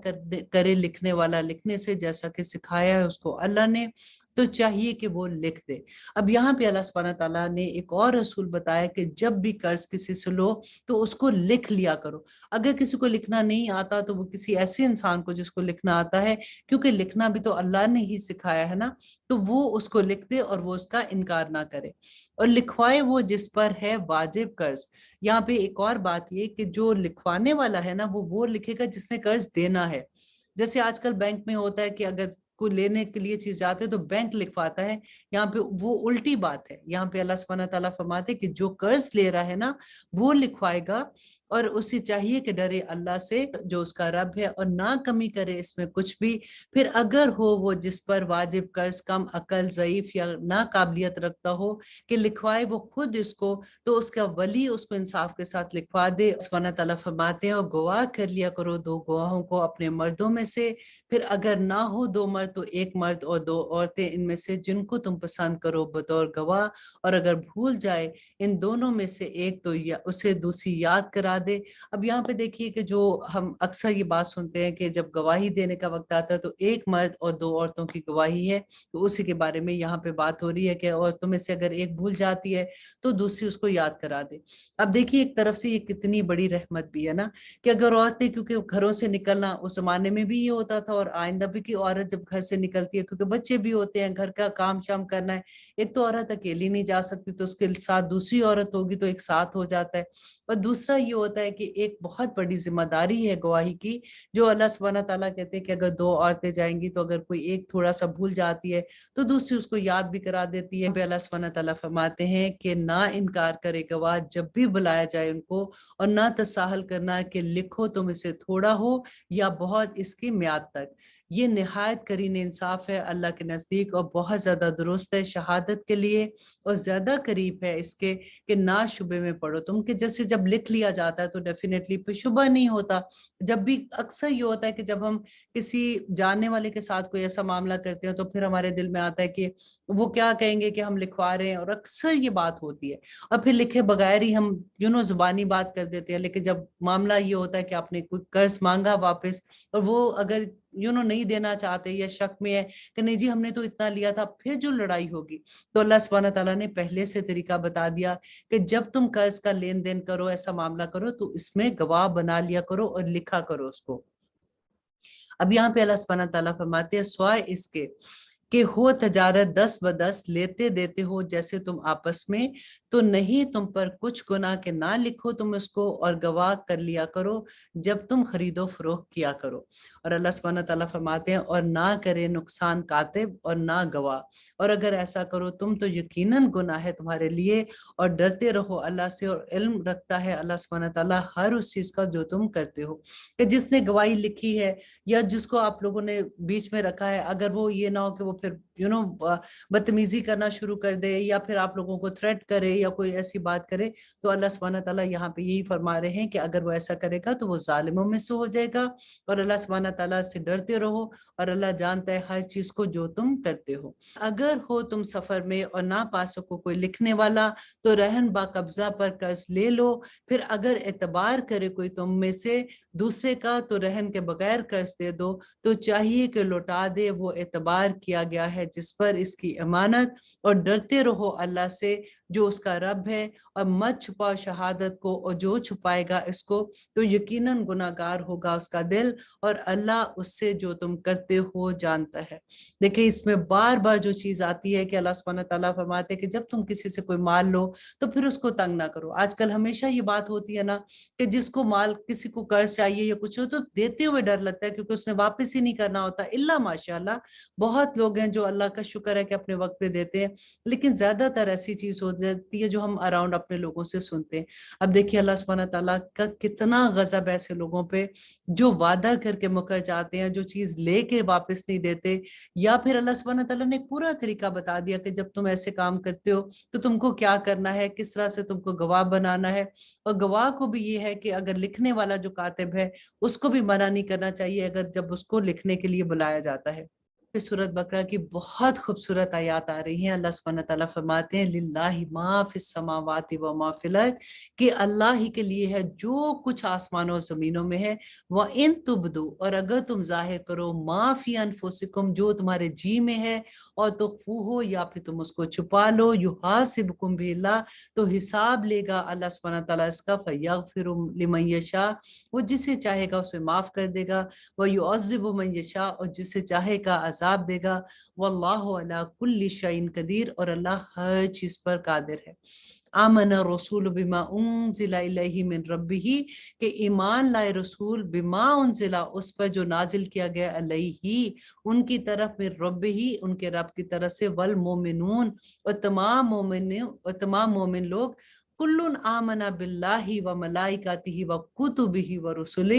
کرے لکھنے والا لکھنے سے، جیسا کہ سکھایا ہے اس کو اللہ نے، تو چاہیے کہ وہ لکھ دے۔ اب یہاں پہ اللہ سبحانہ تعالیٰ نے ایک اور رسول بتایا کہ جب بھی قرض کسی سے لو تو اس کو لکھ لیا کرو۔ اگر کسی کو لکھنا نہیں آتا تو وہ کسی ایسے انسان کو جس کو لکھنا آتا ہے، کیونکہ لکھنا بھی تو اللہ نے ہی سکھایا ہے نا، تو وہ اس کو لکھ دے اور وہ اس کا انکار نہ کرے، اور لکھوائے وہ جس پر ہے واجب قرض۔ یہاں پہ ایک اور بات یہ کہ جو لکھوانے والا ہے نا وہ لکھے گا جس نے قرض دینا ہے۔ جیسے آج کل بینک میں ہوتا ہے کہ اگر کوئی لینے کے لیے چیز جاتے تو بینک لکھواتا ہے، یہاں پہ وہ الٹی بات ہے۔ یہاں پہ اللہ سبحانہ تعالیٰ فرماتے کہ جو قرض لے رہا ہے نا وہ لکھوائے گا، اور اسے چاہیے کہ ڈرے اللہ سے جو اس کا رب ہے، اور نہ کمی کرے اس میں کچھ بھی۔ پھر اگر ہو وہ جس پر واجب قرض کم عقل، ضعیف یا ناقابلیت رکھتا ہو کہ لکھوائے وہ خود اس کو، تو اس کا ولی اس کو انصاف کے ساتھ لکھوا دے۔ سبحانہ تعالیٰ فرماتے ہیں اور گواہ کر لیا کرو دو گواہوں کو اپنے مردوں میں سے، پھر اگر نہ ہو دو مرد تو ایک مرد اور دو عورتیں ان میں سے جن کو تم پسند کرو بطور گواہ، اور اگر بھول جائے ان دونوں میں سے ایک تو اسے دوسری یاد کرا دے۔ اب یہاں پہ دیکھیے کہ جو ہم اکثر یہ بات سنتے ہیں کہ جب گواہی دینے کا وقت آتا ہے تو ایک مرد اور دو عورتوں کی گواہی ہے، تو اسی کے بارے میں یہاں پہ بات ہو رہی ہے کہ عورتوں میں سے اگر ایک بھول جاتی ہے تو دوسری اس کو یاد کرا دے۔ اب دیکھیے ایک طرف سے یہ کتنی بڑی رحمت بھی ہے نا کہ اگر عورتیں، کیونکہ گھروں سے نکلنا اس زمانے میں بھی یہ ہوتا تھا اور آئندہ بھی، کہ عورت جب گھر سے نکلتی ہے کیونکہ بچے بھی ہوتے ہیں، گھر کا کام شام کرنا ہے، ایک تو عورت اکیلی نہیں جا سکتی تو اس کے ساتھ دوسری عورت ہوگی تو ایک ساتھ ہو جاتا ہے، اور دوسرا یہ ہوتا ہے کہ ایک بہت بڑی ذمہ داری ہے گواہی کی، جو اللہ سبحانہ تعالیٰ کہتے ہیں کہ اگر دو عورتیں جائیں گی تو اگر کوئی ایک تھوڑا سا بھول جاتی ہے تو دوسری اس کو یاد بھی کرا دیتی ہے۔ اللہ سبحانہ تعالیٰ فرماتے ہیں کہ نہ انکار کرے گواہ جب بھی بلایا جائے ان کو، اور نہ تساہل کرنا کہ لکھو تم اسے تھوڑا ہو یا بہت اس کی میعاد تک۔ یہ نہایت قرین انصاف ہے اللہ کے نزدیک، اور بہت زیادہ درست ہے شہادت کے لیے، اور زیادہ قریب ہے اس کے کہ نہ شبے میں پڑو تم، کہ جیسے جب لکھ لیا جاتا ہے تو ڈیفینیٹلی پھر شبہ نہیں ہوتا۔ جب بھی اکثر یہ ہوتا ہے کہ جب ہم کسی جاننے والے کے ساتھ کوئی ایسا معاملہ کرتے ہیں تو پھر ہمارے دل میں آتا ہے کہ وہ کیا کہیں گے کہ ہم لکھوا رہے ہیں، اور اکثر یہ بات ہوتی ہے، اور پھر لکھے بغیر ہی ہم زبانی بات کر دیتے ہیں۔ لیکن جب معاملہ یہ ہوتا ہے کہ آپ نے کوئی قرض مانگا واپس، اور وہ اگر نہیں دینا چاہتے یا شک میں ہے کہ نہیں جی ہم نے تو اتنا لیا تھا، پھر جو لڑائی ہوگی تو اللہ سبحانہ تعالیٰ نے پہلے سے طریقہ بتا دیا کہ جب تم قرض کا لین دین کرو، ایسا معاملہ کرو تو اس میں گواہ بنا لیا کرو اور لکھا کرو اس کو۔ اب یہاں پہ اللہ سبحانہ تعالیٰ فرماتے ہیں سوائے اس کے کہ ہو تجارت 10 بدس لیتے دیتے ہو جیسے تم آپس میں، تو نہیں تم پر کچھ گناہ کہ نہ لکھو تم اس کو اور گواہ کر لیا کرو جب تم خرید و فروخت کیا کرو۔ اور اللہ سبحانہ تعالیٰ فرماتے ہیں اور نہ کرے نقصان کاتب اور نہ گواہ، اور اگر ایسا کرو تم تو یقیناً گناہ ہے تمہارے لیے، اور ڈرتے رہو اللہ سے، اور علم رکھتا ہے اللہ سبحانہ تعالیٰ ہر اس چیز کا جو تم کرتے ہو۔ کہ جس نے گواہی لکھی ہے یا جس کو آپ لوگوں نے بیچ میں رکھا ہے، اگر وہ یہ نہ ہو کہ وہ پھر بدتمیزی کرنا شروع کر دے یا پھر آپ لوگوں کو تھریٹ کرے یا کوئی ایسی بات کرے، تو اللہ سبحانہ تعالیٰ یہاں پہ یہی فرما رہے ہیں کہ اگر وہ ایسا کرے گا تو وہ ظالموں میں سے ہو جائے گا، اور اللہ سبحانہ تعالیٰ سے ڈرتے رہو اور اللہ جانتا ہے ہر چیز کو جو تم کرتے ہو۔ اگر ہو تم سفر میں اور نہ پا سکو کوئی لکھنے والا تو رہن با قبضہ پر قرض لے لو، پھر اگر اعتبار کرے کوئی تم میں سے دوسرے کا تو رہن کے بغیر قرض دے دو، تو چاہیے کہ لوٹا دے وہ اعتبار کیا گیا ہے جس پر اس کی امانت، اور ڈرتے رہو اللہ سے جو اس کا رب ہے، اور مت چھپاؤ شہادت کو، اور جو چھپائے گا اس کو تو یقیناً گناہگار ہوگا اس کا دل، اور اللہ اس سے جو تم کرتے ہو جانتا ہے۔ دیکھیں اس میں بار بار جو چیز آتی ہے کہ اللہ سبحانہ تعالیٰ فرماتے ہیں کہ جب تم کسی سے کوئی مال لو تو پھر اس کو تنگ نہ کرو۔ آج کل ہمیشہ یہ بات ہوتی ہے نا کہ جس کو مال کسی کو قرض چاہیے یا کچھ ہو تو دیتے ہوئے ڈر لگتا ہے کیونکہ اس نے واپس ہی نہیں کرنا ہوتا، الا ماشاءاللہ بہت لوگ ہیں جو اللہ کا شکر ہے کہ اپنے وقت پہ دیتے ہیں، لیکن زیادہ تر ایسی چیز ہو جاتی ہے جو ہم اراؤنڈ اپنے لوگوں سے سنتے ہیں۔ اب دیکھیے اللہ سبحانہ تعالیٰ کا کتنا غضب ہے ایسے لوگوں پہ جو وعدہ کر کے مکر جاتے ہیں، جو چیز لے کے واپس نہیں دیتے، یا پھر اللہ سبحانہ تعالیٰ نے ایک پورا طریقہ بتا دیا کہ جب تم ایسے کام کرتے ہو تو تم کو کیا کرنا ہے، کس طرح سے تم کو گواہ بنانا ہے، اور گواہ کو بھی یہ ہے کہ اگر لکھنے والا جو کاتب ہے اس کو بھی منع نہیں کرنا چاہیے اگر جب اس کو لکھنے کے لیے بلایا جاتا ہے۔ سورۃ بقرہ کی بہت خوبصورت آیات آ رہی ہیں۔ اللہ سبحانہ تعالیٰ فرماتے ہیں للہ ما فی السماوات و ما فی الارض، کہ اللہ ہی کے لیے ہے جو کچھ آسمانوں اور زمینوں میں ہے، وَإِن تُبْدُوا، اور اگر تم ظاہر کرو ما فی انفسکم، جو تمہارے جی میں ہے، اور تخفوہ، یا پھر تم اس کو چھپا لو، یحاسبکم بہ اللہ، تو حساب لے گا اللہ سبحانہ تعالیٰ اس کا، فیغفر لمن یشاء، وہ جسے چاہے گا اسے معاف کر دے گا، وَيُعَذِّبُ مَن یشاء، اور جسے چاہے گا عذاب دے گا، واللہ علی کل شیء قدیر، اور اللہ ہر چیز پر قادر ہے۔ آمن رسول بما انزل الیہ من ربہ، کہ ایمان لائے رسول بما انزل، اس پر جو نازل کیا گیا علیہ ان کی طرف، من ربہ ان کے رب کی طرف سے، والمومنون اور تمام مومن لوگ، کلن آمنا باللہ و ملائکتہ و کتبہ و رسلہ،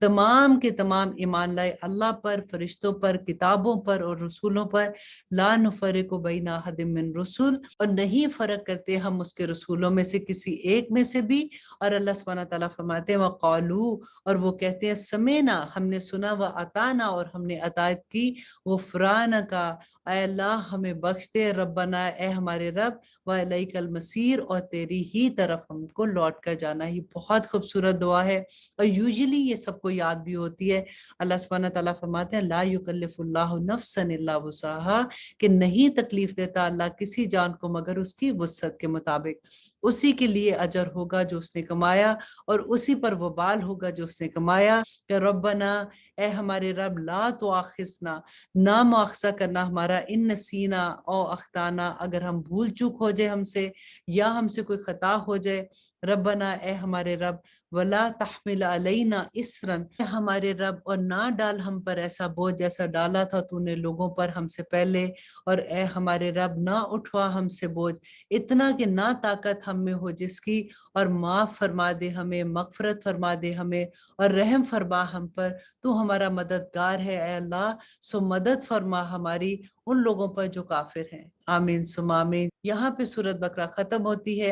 تمام کے تمام ایمان لائے اللہ پر، فرشتوں پر، کتابوں پر اور رسولوں پر، لا نفرق بین احد من رسول، اور نہیں فرق کرتے ہم اس کے رسولوں میں سے کسی ایک میں سے بھی۔ اور اللہ سبحانہ تعالیٰ فرماتے ہیں وقالو، اور وہ کہتے ہیں سمینا، ہم نے سنا، و اطاعنا، اور ہم نے اطاعت کی، غفرانکا، اے اللہ ہمیں بخش دے، ربنا اے ہمارے رب، و الیک المصیر، اور تیری ہی طرف ہم کو لوٹ کر جانا ہی۔ بہت خوبصورت دعا ہے اور یوزلی یہ سب کو یاد بھی ہوتی ہے۔ اللہ سبحانہ تعالیٰ فرماتے ہیں لا یکلف اللہ نفسا الا وسعها، کہ نہیں تکلیف دیتا اللہ کسی جان کو مگر اس کی وسعت کے مطابق، اسی کے لیے اجر ہوگا جو اس نے کمایا، اور اسی پر وبال ہوگا جو اس نے کمایا۔ کہ ربنا اے ہمارے رب، لا تؤاخذنا، نہ مؤاخذہ کرنا ہمارا، ان نسینا او اخطانا، اگر ہم بھول چوک ہو جائے ہم سے یا ہم سے کوئی خطا ہو جائے، ربنا اے ہمارے رب، ولا تحمل علینا اسرا، ہمارے رب، اور نہ ڈال ہم پر ایسا بوجھ جیسا ڈالا تھا تو نے لوگوں پر ہم سے پہلے، اور اے ہمارے رب نہ اٹھوا ہم سے بوجھ اتنا کہ نہ طاقت ہم میں ہو جس کی، اور معاف فرما دے ہمیں، مغفرت فرما دے ہمیں، اور رحم فرما ہم پر، تو ہمارا مددگار ہے اے اللہ، سو مدد فرما ہماری ان لوگوں پر جو کافر ہیں۔ آمین ثم آمین۔ یہاں پہ سورۃ بقرہ ختم ہوتی ہے۔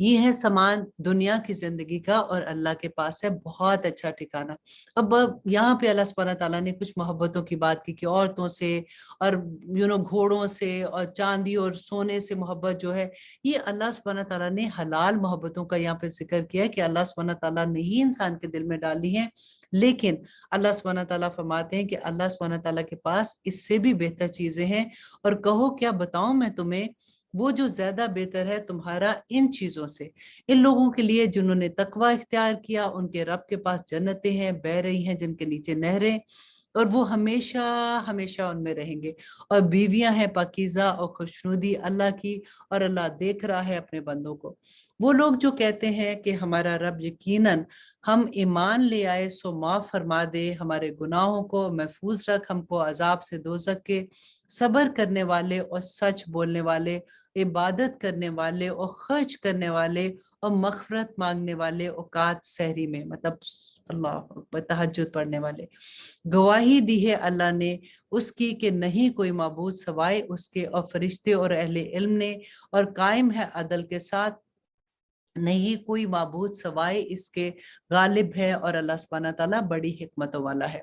یہ ہے سامان دنیا کی زندگی کا، اور اللہ کے پاس ہے بہت اچھا ٹھکانہ۔ اب یہاں پہ اللہ سبحانہ تعالیٰ نے کچھ محبتوں کی بات کی کہ عورتوں سے اور گھوڑوں سے اور چاندی اور سونے سے محبت جو ہے، یہ اللہ سبحانہ تعالیٰ نے حلال محبتوں کا یہاں پہ ذکر کیا ہے کہ اللہ سبحانہ تعالیٰ نے ہی انسان کے دل میں ڈالی ہیں، لیکن اللہ سبحانہ تعالیٰ فرماتے ہیں کہ اللہ سبحانہ تعالیٰ کے پاس اس سے بھی بہتر چیزیں ہیں، اور کہو کیا بتاؤں میں تمہیں، وہ جو زیادہ بہتر ہے تمہارا ان چیزوں سے۔ ان لوگوں کے لیے جنہوں نے تقوی اختیار کیا، ان کے رب کے پاس جنتیں ہیں، بہہ رہی ہیں جن کے نیچے نہریں، اور وہ ہمیشہ ہمیشہ ان میں رہیں گے، اور بیویاں ہیں پاکیزہ اور خوشنودی اللہ کی، اور اللہ دیکھ رہا ہے اپنے بندوں کو۔ وہ لوگ جو کہتے ہیں کہ ہمارا رب یقیناً ہم ایمان لے آئے سو معاف فرما دے، ہمارے گناہوں کو محفوظ رکھ، ہم کو عذاب سے دوزخ کے، صبر کرنے والے اور سچ بولنے والے، عبادت کرنے والے اور خرچ کرنے والے اور مغفرت مانگنے والے، اوقات سحری میں، مطلب اللہ اکبر، تہجد پڑھنے والے، گواہی دی ہے اللہ نے اس کی کہ نہیں کوئی معبود سوائے اس کے، اور فرشتے اور اہل علم نے، اور قائم ہے عدل کے ساتھ، نہیں کوئی معبود سوائے اس کے، غالب ہے، اور اللہ سبحانہ تعالیٰ بڑی حکمتوں والا ہے۔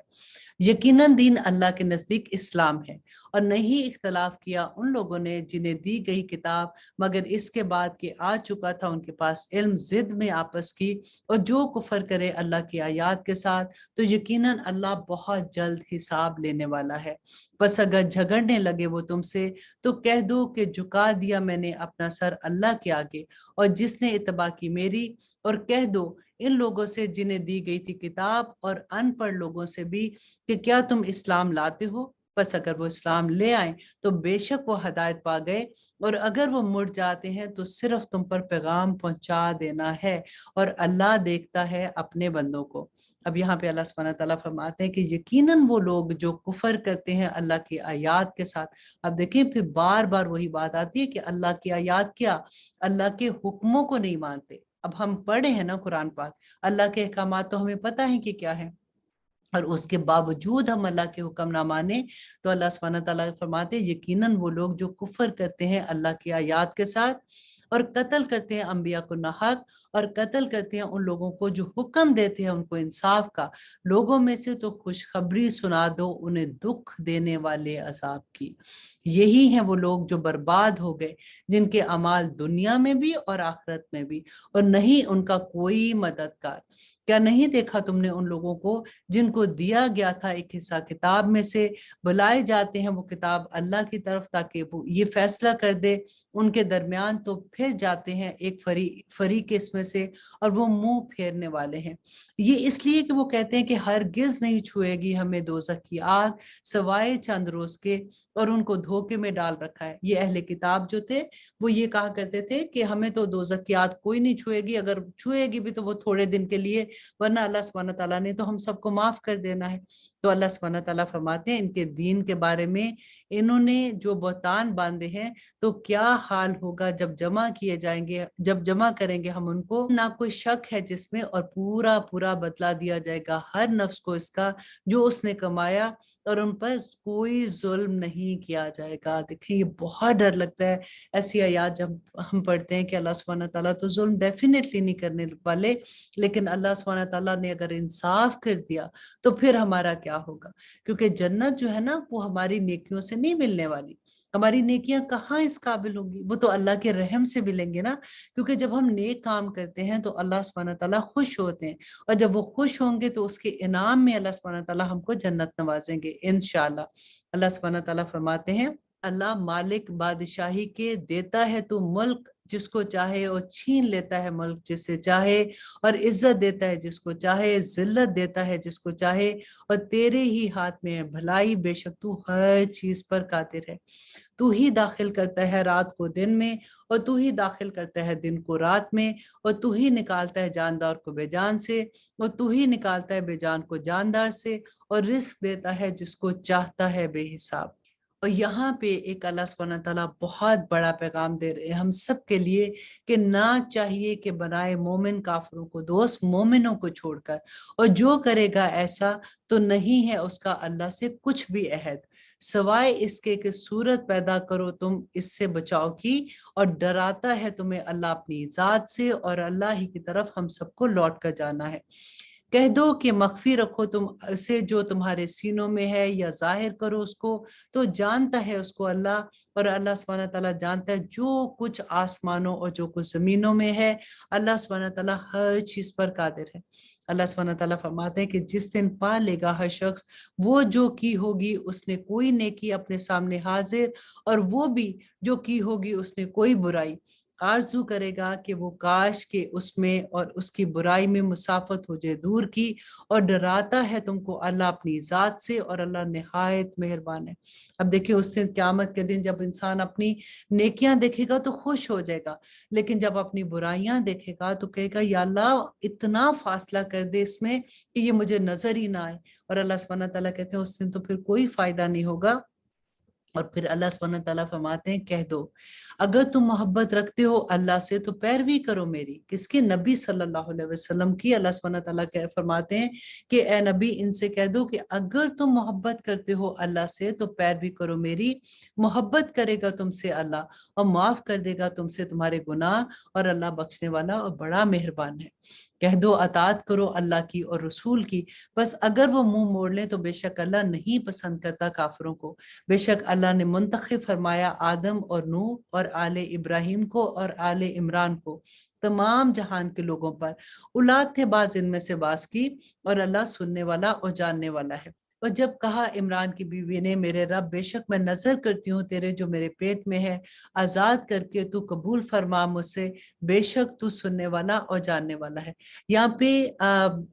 یقیناً دین اللہ کے نزدیک اسلام ہے، اور نہیں اختلاف کیا ان لوگوں نے جنہیں دی گئی کتاب مگر اس کے بعد کہ آ چکا تھا ان کے پاس علم، ضد میں آپس کی، اور جو کفر کرے اللہ کی آیات کے ساتھ تو یقیناً اللہ بہت جلد حساب لینے والا ہے۔ بس اگر جھگڑنے لگے وہ تم سے تو کہہ دو کہ جھکا دیا میں نے اپنا سر اللہ کے آگے، اور جس نے اتباع کی میری، اور کہہ دو ان لوگوں سے جنہیں دی گئی تھی کتاب اور ان پڑھ لوگوں سے بھی کہ کیا تم اسلام لاتے ہو؟ بس اگر وہ اسلام لے آئیں تو بے شک وہ ہدایت پا گئے، اور اگر وہ مڑ جاتے ہیں تو صرف تم پر پیغام پہنچا دینا ہے، اور اللہ دیکھتا ہے اپنے بندوں کو۔ اب یہاں پہ اللہ سبحانہ تعالیٰ فرماتے ہیں کہ یقیناً وہ لوگ جو کفر کرتے ہیں اللہ کی آیات کے ساتھ، اب دیکھیں پھر بار بار وہی بات آتی ہے کہ اللہ کی آیات کیا، اللہ کے حکموں کو نہیں مانتے۔ اب ہم پڑھے ہیں نا قرآن پاک، اللہ کے احکامات تو ہمیں پتہ ہے کہ کیا ہے، اور اس کے باوجود ہم اللہ کے حکم نہ مانے، تو اللہ سبحانہ تعالیٰ فرماتے ہیں یقیناً وہ لوگ جو کفر کرتے ہیں اللہ کی آیات کے ساتھ، اور قتل کرتے ہیں انبیاء کو ناحق، اور قتل کرتے ہیں ان لوگوں کو جو حکم دیتے ہیں ان کو انصاف کا، لوگوں میں سے تو خوشخبری سنا دو انہیں دکھ دینے والے عذاب کی۔ یہی ہیں وہ لوگ جو برباد ہو گئے، جن کے اعمال دنیا میں بھی اور آخرت میں بھی، اور نہیں ان کا کوئی مددگار۔ کیا نہیں دیکھا تم نے ان لوگوں کو جن کو دیا گیا تھا ایک حصہ کتاب میں سے، بلائے جاتے ہیں وہ کتاب اللہ کی طرف تاکہ وہ یہ فیصلہ کر دے ان کے درمیان، تو پھر جاتے ہیں ایک فریق اس میں سے، اور وہ منہ پھیرنے والے ہیں۔ یہ اس لیے کہ وہ کہتے ہیں کہ ہرگز نہیں چھوئے گی ہمیں دوزخ کی آگ سوائے چند روز کے، اور ان کو دھوکے میں ڈال رکھا ہے۔ یہ اہل کتاب جو تھے وہ یہ کہا کرتے تھے کہ ہمیں تو دوزخ کی آگ کوئی نہیں چھوئے گی، اگر چھوئے گی بھی تو وہ تھوڑے دن کے لیے، ورنہ اللہ سبحانہ تعالیٰ نے تو ہم سب کو معاف کر دینا ہے۔ تو اللہ سبحانہ تعالیٰ فرماتے ہیں ان کے دین کے بارے میں، انہوں نے جو بہتان باندھے ہیں تو کیا حال ہوگا جب جمع کیے جائیں گے، جب جمع کریں گے ہم ان کو، نہ کوئی شک ہے جس میں، اور پورا پورا بدلہ دیا جائے گا ہر نفس کو اس کا جو اس نے کمایا، اور ان پر کوئی ظلم نہیں کیا جائے گا۔ دیکھیں یہ بہت ڈر لگتا ہے ایسی آیات جب ہم پڑھتے ہیں کہ اللہ سبحانہ تعالیٰ تو ظلم ڈیفینیٹلی نہیں کرنے والے، لیکن اللہ سبحانہ تعالیٰ نے اگر انصاف کر دیا تو پھر ہمارا کیا ہوگا، کیونکہ جنت جو ہے نا وہ ہماری نیکیوں سے نہیں ملنے والی، ہماری نیکیاں کہاں اس قابل ہوں گی، وہ تو اللہ کے رحم سے ملیں گے نا، کیونکہ جب ہم نیک کام کرتے ہیں تو اللہ سبحانہ تعالیٰ خوش ہوتے ہیں، اور جب وہ خوش ہوں گے تو اس کے انعام میں اللہ سبحانہ تعالیٰ ہم کو جنت نوازیں گے انشاءاللہ۔ اللہ سبحانہ تعالیٰ فرماتے ہیں اللہ مالک بادشاہی کے دیتا ہے تو ملک جس کو چاہے، اور چھین لیتا ہے ملک جس سے چاہے، اور عزت دیتا ہے جس کو چاہے، ذلت دیتا ہے جس کو چاہے، اور تیرے ہی ہاتھ میں ہے بھلائی، بے شک تو ہر چیز پر قادر ہے۔ تو ہی داخل کرتا ہے رات کو دن میں، اور تو ہی داخل کرتا ہے دن کو رات میں، اور تو ہی نکالتا ہے جاندار کو بے جان سے، اور تو ہی نکالتا ہے بے جان کو جاندار سے، اور رزق دیتا ہے جس کو چاہتا ہے بے حساب۔ اور یہاں پہ ایک اللہ سبحانہ تعالیٰ بہت بڑا پیغام دے رہے ہیں ہم سب کے لیے کہ نہ چاہیے کہ بنائے مومن کافروں کو دوست مومنوں کو چھوڑ کر، اور جو کرے گا ایسا تو نہیں ہے اس کا اللہ سے کچھ بھی عہد، سوائے اس کے کہ صورت پیدا کرو تم اس سے بچاؤ کی، اور ڈراتا ہے تمہیں اللہ اپنی ذات سے، اور اللہ ہی کی طرف ہم سب کو لوٹ کر جانا ہے۔ کہہ دو کہ مخفی رکھو تم اسے جو تمہارے سینوں میں ہے، یا ظاہر کرو اس کو، تو جانتا ہے اس کو اللہ، اور اللہ سبحانہ تعالیٰ جانتا ہے جو کچھ آسمانوں اور جو کچھ زمینوں میں ہے، اللہ سبحانہ تعالیٰ ہر چیز پر قادر ہے۔ اللہ سبحانہ تعالیٰ فرماتے ہیں کہ جس دن پا لے گا ہر شخص وہ جو کی ہوگی اس نے کوئی نیکی اپنے سامنے حاضر، اور وہ بھی جو کی ہوگی اس نے کوئی برائی، آرزو کرے گا کہ وہ کاش کہ اس میں اور اس کی برائی میں مسافت ہو جائے دور کی، اور ڈراتا ہے تم کو اللہ اپنی ذات سے، اور اللہ نہایت مہربان ہے۔ اب دیکھیں اس دن قیامت کے دن جب انسان اپنی نیکیاں دیکھے گا تو خوش ہو جائے گا، لیکن جب اپنی برائیاں دیکھے گا تو کہے گا یا اللہ اتنا فاصلہ کر دے اس میں کہ یہ مجھے نظر ہی نہ آئے، اور اللہ سبحانہ تعالیٰ کہتے ہیں اس دن تو پھر کوئی فائدہ نہیں ہوگا۔ اور پھر اللہ سبحانہ تعالیٰ فرماتے ہیں کہہ دو اگر تم محبت رکھتے ہو اللہ سے تو پیروی کرو میری، کس کی؟ نبی صلی اللہ علیہ وسلم کی۔ اللہ سبحانہ تعالیٰ فرماتے ہیں کہ اے نبی ان سے کہہ دو کہ اگر تم محبت کرتے ہو اللہ سے تو پیروی کرو میری، محبت کرے گا تم سے اللہ، اور معاف کر دے گا تم سے تمہارے گناہ، اور اللہ بخشنے والا اور بڑا مہربان ہے۔ کہہ دو اطاعت کرو اللہ کی اور رسول کی، بس اگر وہ منہ موڑ لیں تو بے شک اللہ نہیں پسند کرتا کافروں کو۔ بے شک اللہ نے منتخب فرمایا آدم اور نوح اور آل ابراہیم کو اور آل عمران کو تمام جہان کے لوگوں پر، اولاد تھے بعض ان میں سے بعض کی، اور اللہ سننے والا اور جاننے والا ہے۔ اور جب کہا عمران کی بیوی نے میرے رب بے شک میں نظر کرتی ہوں تیرے جو میرے پیٹ میں ہے آزاد کر کے تو قبول فرما مجھ سے، بے شک تو سننے والا اور جاننے والا ہے۔ یہاں پہ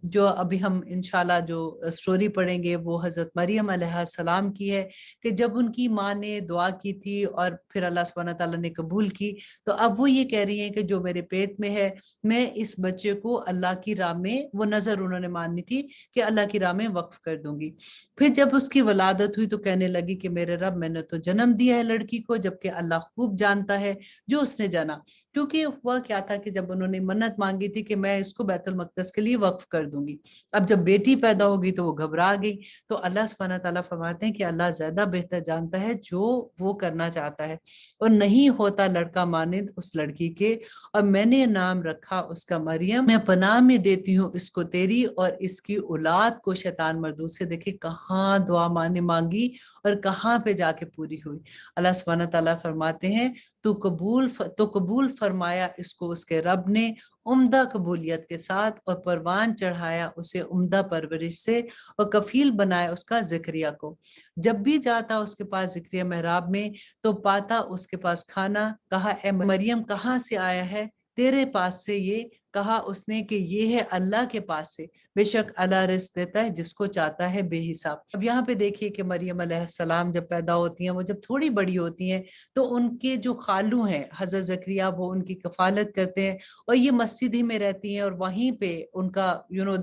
جو ابھی ہم انشاءاللہ جو سٹوری پڑھیں گے وہ حضرت مریم علیہ السلام کی ہے، کہ جب ان کی ماں نے دعا کی تھی اور پھر اللہ سبحانہ تعالیٰ نے قبول کی، تو اب وہ یہ کہہ رہی ہیں کہ جو میرے پیٹ میں ہے میں اس بچے کو اللہ کی راہ میں، وہ نظر انہوں نے ماننی تھی کہ اللہ کی راہ میں وقف کر دوں گی۔ پھر جب اس کی ولادت ہوئی تو کہنے لگی کہ میرے رب میں نے تو جنم دیا ہے لڑکی کو، جبکہ اللہ خوب جانتا ہے جو اس نے جانا، کیونکہ ہوا کیا تھا کہ جب انہوں نے منت مانگی تھی کہ میں اس کو بیت المقدس کے لیے وقف کر دوں گی، اب جب بیٹی پیدا ہوگی تو وہ گھبرا گئی، تو اللہ سبحانہ تعالیٰ فرماتے ہیں کہ اللہ زیادہ بہتر جانتا ہے جو وہ کرنا چاہتا ہے، اور نہیں ہوتا لڑکا مانند اس لڑکی کے، اور میں نے نام رکھا اس کا مریم، میں پناہ میں دیتی ہوں اس کو تیری اور اس کی اولاد کو شیطان مردود سے۔ دیکھیں کہاں دعا مانگی اور کہاں پہ جا کے پوری ہوئی۔ اللہ سبحانہ تعالیٰ فرماتے ہیں تو قبول فرمایا اس کو اس کے رب نے عمدہ قبولیت کے ساتھ، اور پروان چڑھایا اسے عمدہ پرورش سے، اور کفیل بنایا اس کا زکریا کو۔ جب بھی جاتا اس کے پاس زکریا محراب میں تو پاتا اس کے پاس کھانا، کہا اے مریم کہاں سے آیا ہے تیرے پاس سے یہ؟ کہا اس نے کہ یہ ہے اللہ کے پاس سے، بے شک اللہ رزق دیتا ہے جس کو چاہتا ہے بے حساب۔ اب یہاں پہ دیکھیے کہ مریم علیہ السلام جب پیدا ہوتی ہیں، وہ جب تھوڑی بڑی ہوتی ہیں تو ان کے جو خالو ہیں حضرت زکریا وہ ان کی کفالت کرتے ہیں، اور یہ مسجد ہی میں رہتی ہیں، اور وہیں پہ ان کا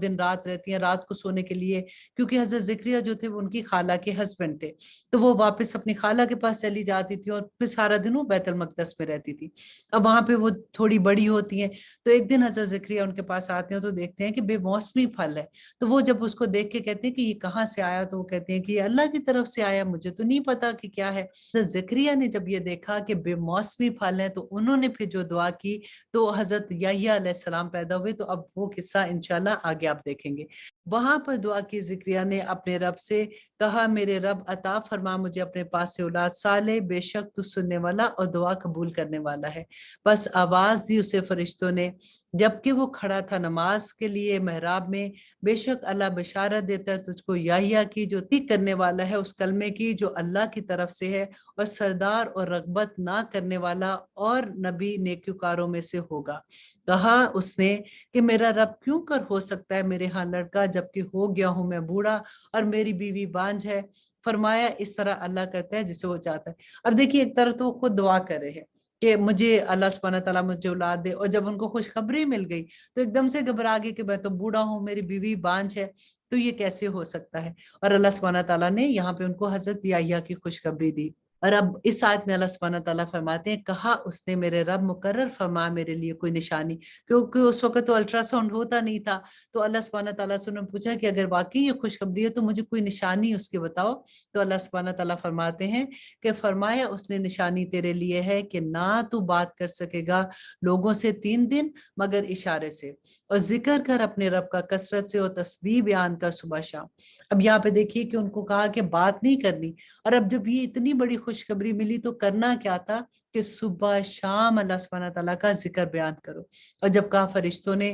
دن رات رہتی ہیں، رات کو سونے کے لیے، کیونکہ حضرت زکریا جو تھے وہ ان کی خالہ کے ہسبینڈ تھے، تو وہ واپس اپنی خالہ کے پاس چلی جاتی تھی، اور پھر سارا دن وہ بیت المقدس میں رہتی تھی۔ اب وہاں پہ وہ تھوڑی بڑی ہوتی ہیں تو ایک دن حضرت زکریا ان کے پاس آتے ہیں تو دیکھتے ہیں کہ بے موسمی پھل ہے، تو وہ جب اس کو دیکھ کے کہتے ہیں کہ یہ کہاں سے آیا، تو وہ کہتے ہیں کہ یہ اللہ کی طرف سے آیا، مجھے تو نہیں پتا کہ کیا ہے۔ حضرت زکریا نے جب یہ دیکھا کہ بے موسمی پھل ہے تو انہوں نے پھر جو دعا کی تو حضرت یحییٰ علیہ السلام پیدا ہوئے، تو اب وہ قصہ انشاءاللہ آگے آپ دیکھیں گے۔ وہاں پر دعا کی زکریا نے اپنے رب سے، کہا میرے رب عطا فرما مجھے اپنے پاس سے اولاد صالح، بے شک تو سننے والا اور دعا قبول کرنے والا ہے۔ بس آواز دی اسے فرشتوں نے جبکہ وہ کھڑا تھا نماز کے لیے محراب میں، بے شک اللہ بشارت دیتا ہے تجھ کو یحییٰ کی جو تصدیق کرنے والا ہے اس کلمے کی جو اللہ کی طرف سے ہے، اور سردار اور رغبت نہ کرنے والا اور نبی نیکوکاروں میں سے ہوگا۔ کہا اس نے کہ میرا رب کیوں کر ہو سکتا ہے میرے ہاں لڑکا، جبکہ ہو گیا ہوں میں بوڑھا اور میری بیوی بانجھ ہے؟ فرمایا اس طرح اللہ کرتا ہے جسے وہ چاہتا ہے۔ اب دیکھیے ایک طرف تو وہ خود دعا کر رہے ہیں کہ مجھے اللہ سبحانہ تعالیٰ مجھے اولاد دے، اور جب ان کو خوشخبری مل گئی تو ایک دم سے گھبرا گئے کہ میں تو بوڑھا ہوں، میری بیوی بانجھ ہے، تو یہ کیسے ہو سکتا ہے؟ اور اللہ سبحانہ تعالیٰ نے یہاں پہ ان کو حضرت یحییٰ کی خوشخبری دی۔ اور اب اس آیت میں اللہ سبحانہ تعالیٰ فرماتے ہیں، کہا اس نے میرے رب مقرر فرما میرے لیے کوئی نشانی، کیونکہ اس وقت تو الٹرا ساؤنڈ ہوتا نہیں تھا، تو اللہ سبحانہ تعالیٰ سے انہوں نے پوچھا کہ اگر واقعی یہ خوشخبری ہے تو مجھے کوئی نشانی اس کے بتاؤ۔ تو اللہ سبحانہ تعالیٰ فرماتے ہیں کہ فرمایا اس نے نشانی تیرے لیے ہے کہ نہ تو بات کر سکے گا لوگوں سے 3 دن مگر اشارے سے، اور ذکر کر اپنے رب کا کثرت سے، اور تسبیح بیان کر صبح شام۔ اب یہاں پہ دیکھیے کہ ان کو کہا کہ بات نہیں کرنی، اور اب جب یہ اتنی بڑی خوشخبری ملی تو کرنا کیا تھا کہ صبح شام اللہ سبحانہ تعالیٰ کا ذکر بیان کرو۔ اور جب کہا فرشتوں نے،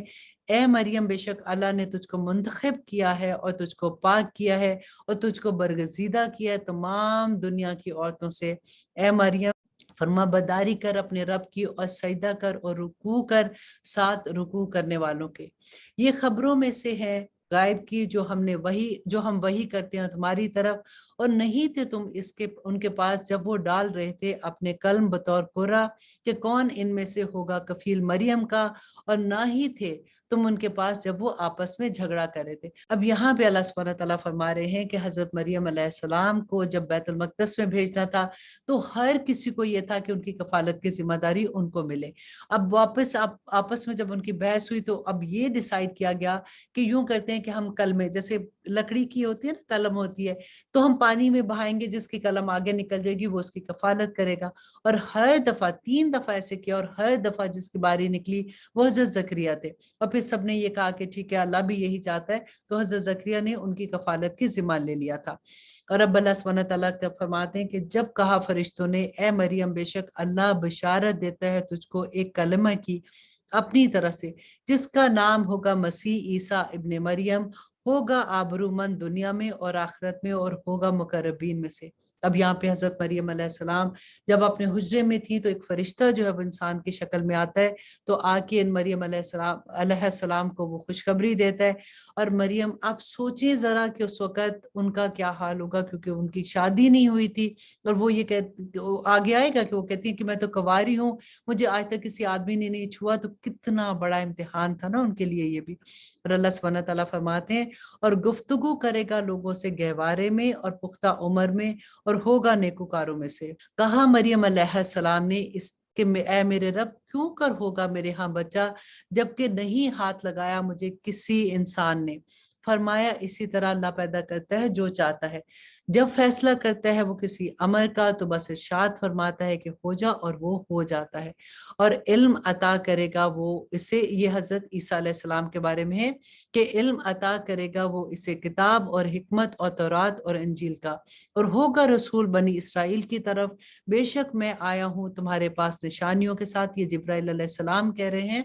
اے مریم بے شک اللہ نے تجھ کو منتخب کیا ہے اور تجھ کو پاک کیا ہے اور تجھ کو برگزیدہ کیا ہے تمام دنیا کی عورتوں سے، اے مریم فرما برداری کر اپنے رب کی، اور سجدہ کر اور رکوع کر ساتھ رکوع کرنے والوں کے۔ یہ خبروں میں سے ہے غائب کی جو ہم وحی کرتے ہیں تمہاری طرف، اور نہیں تھے تم ان کے پاس جب وہ ڈال رہے تھے اپنے کلم بطور قرہ کہ کون ان میں سے ہوگا کفیل مریم کا، اور نہ ہی تھے تم ان کے پاس جب وہ آپس میں جھگڑا کر رہے تھے۔ اب یہاں پہ اللہ سبحانہ تعالیٰ فرما رہے ہیں کہ حضرت مریم علیہ السلام کو جب بیت المقدس میں بھیجنا تھا تو ہر کسی کو یہ تھا کہ ان کی کفالت کی ذمہ داری ان کو ملے۔ اب واپس آپس میں جب ان کی بحث ہوئی تو اب یہ ڈیسائیڈ کیا گیا کہ یوں کرتے ہیں کہ ہم کلمے، جیسے لکڑی کی ہوتی ہے نا قلم ہوتی ہے، تو ہم پانی میں بہائیں گے، جس کی قلم آگے نکل جائے گی وہ اس کی کفالت کرے گا۔ اور ہر دفعہ 3 دفعہ ایسے کیا، اور ہر دفعہ جس کی باری نکلی وہ حضرت زکریا تھے، اور پھر سب نے یہ کہا کہ ٹھیک ہے اللہ بھی یہی چاہتا ہے، تو حضرت زکریا نے ان کی کفالت کی ذمہ لے لیا تھا۔ اور اب اللہ سبحانہ تعالیٰ فرماتے ہیں کہ جب کہا فرشتوں نے، اے مریم بے شک اللہ بشارت دیتا ہے تجھ کو ایک کلمہ کی اپنی طرف سے، جس کا نام ہوگا مسیح عیسیٰ ابن مریم، ہوگا آبرومند دنیا میں اور آخرت میں، اور ہوگا مقربین میں سے۔ اب یہاں پہ حضرت مریم علیہ السلام جب اپنے حجرے میں تھی تو ایک فرشتہ جو ہے وہ انسان کی شکل میں آتا ہے، تو آ کے ان مریم علیہ السلام کو وہ خوشخبری دیتا ہے۔ اور مریم، آپ سوچیں ذرا کہ اس وقت ان کا کیا حال ہوگا، کیونکہ ان کی شادی نہیں ہوئی تھی، اور وہ یہ آگے آئے گا کہ وہ کہتی ہیں کہ میں تو کنواری ہوں، مجھے آج تک کسی آدمی نے نہیں چھوا، تو کتنا بڑا امتحان تھا نا ان کے لیے یہ بھی۔ اور اللہ سبحانہ تعالیٰ فرماتے ہیں، اور گفتگو کرے گا لوگوں سے گہوارے میں اور پختہ عمر میں، اور ہوگا نیکوکاروں میں سے۔ کہا مریم علیہ السلام نے اس کہ اے میرے رب کیوں کر ہوگا میرے ہاں بچہ، جبکہ نہیں ہاتھ لگایا مجھے کسی انسان نے۔ فرمایا اسی طرح اللہ پیدا کرتا ہے جو چاہتا ہے، جب فیصلہ کرتا ہے وہ کسی امر کا تو بس ارشاد فرماتا ہے کہ ہو جا، اور وہ ہو جاتا ہے۔ اور علم عطا کرے گا وہ اسے، یہ حضرت عیسیٰ علیہ السلام کے بارے میں ہے کہ علم عطا کرے گا وہ اسے کتاب اور حکمت اور تورات اور انجیل کا، اور ہوگا رسول بنی اسرائیل کی طرف، بے شک میں آیا ہوں تمہارے پاس نشانیوں کے ساتھ، یہ جبرائیل علیہ السلام کہہ رہے ہیں،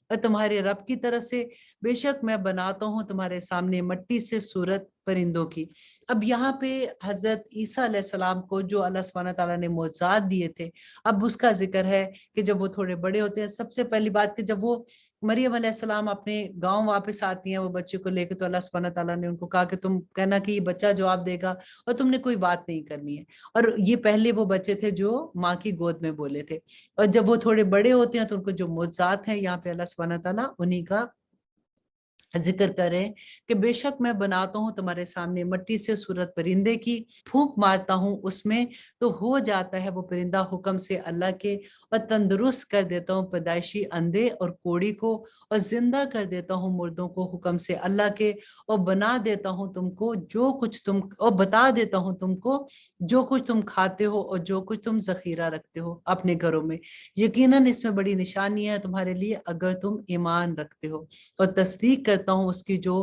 اور تمہارے رب کی طرف سے، بے شک میں بناتا ہوں تمہارے سامنے مٹی سے صورت پرندوں کی۔ اب یہاں پہ حضرت عیسیٰ علیہ السلام کو جو اللہ سبحانہ تعالیٰ نے معجزات دیے تھے، اب اس کا ذکر ہے کہ جب وہ تھوڑے بڑے ہوتے ہیں، سب سے پہلی بات کہ جب وہ مریم علیہ السلام اپنے گاؤں واپس آتی ہیں وہ بچے کو لے کے، تو اللہ سبحانہ تعالیٰ نے ان کو کہا کہ تم کہنا کہ یہ بچہ جواب دے گا، اور تم نے کوئی بات نہیں کرنی ہے۔ اور یہ پہلے وہ بچے تھے جو ماں کی گود میں بولے تھے، اور جب وہ تھوڑے بڑے ہوتے ہیں تو ان کو جو معجزات ہیں یہاں پہ اللہ سبحانہ تعالیٰ انہی کا ذکر کریں کہ بے شک میں بناتا ہوں تمہارے سامنے مٹی سے صورت پرندے کی، پھونک مارتا ہوں اس میں تو ہو جاتا ہے وہ پرندہ حکم سے اللہ کے، اور تندرست کر دیتا ہوں پیدائشی اندھے اور کوڑی کو، اور زندہ کر دیتا ہوں مردوں کو حکم سے اللہ کے، اور بنا دیتا ہوں تم کو جو کچھ تم، اور بتا دیتا ہوں تم کو جو کچھ تم کھاتے ہو اور جو کچھ تم ذخیرہ رکھتے ہو اپنے گھروں میں، یقیناً اس میں بڑی نشانی ہے تمہارے لیے اگر تم ایمان رکھتے ہو، اور تصدیق کرتا ہوں اس کی جو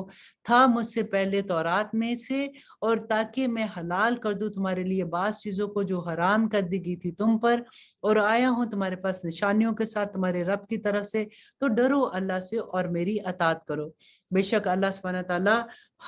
تھا مجھ سے پہلے تورات میں سے، اور تاکہ میں حلال کر دوں تمہارے لیے بعض چیزوں کو جو حرام کر دی گئی تھی تم پر، اور آیا ہوں تمہارے پاس نشانیوں کے ساتھ تمہارے رب کی طرف سے، تو ڈرو اللہ سے اور میری اطاعت کرو۔ بے شک اللہ سبحانہ تعالیٰ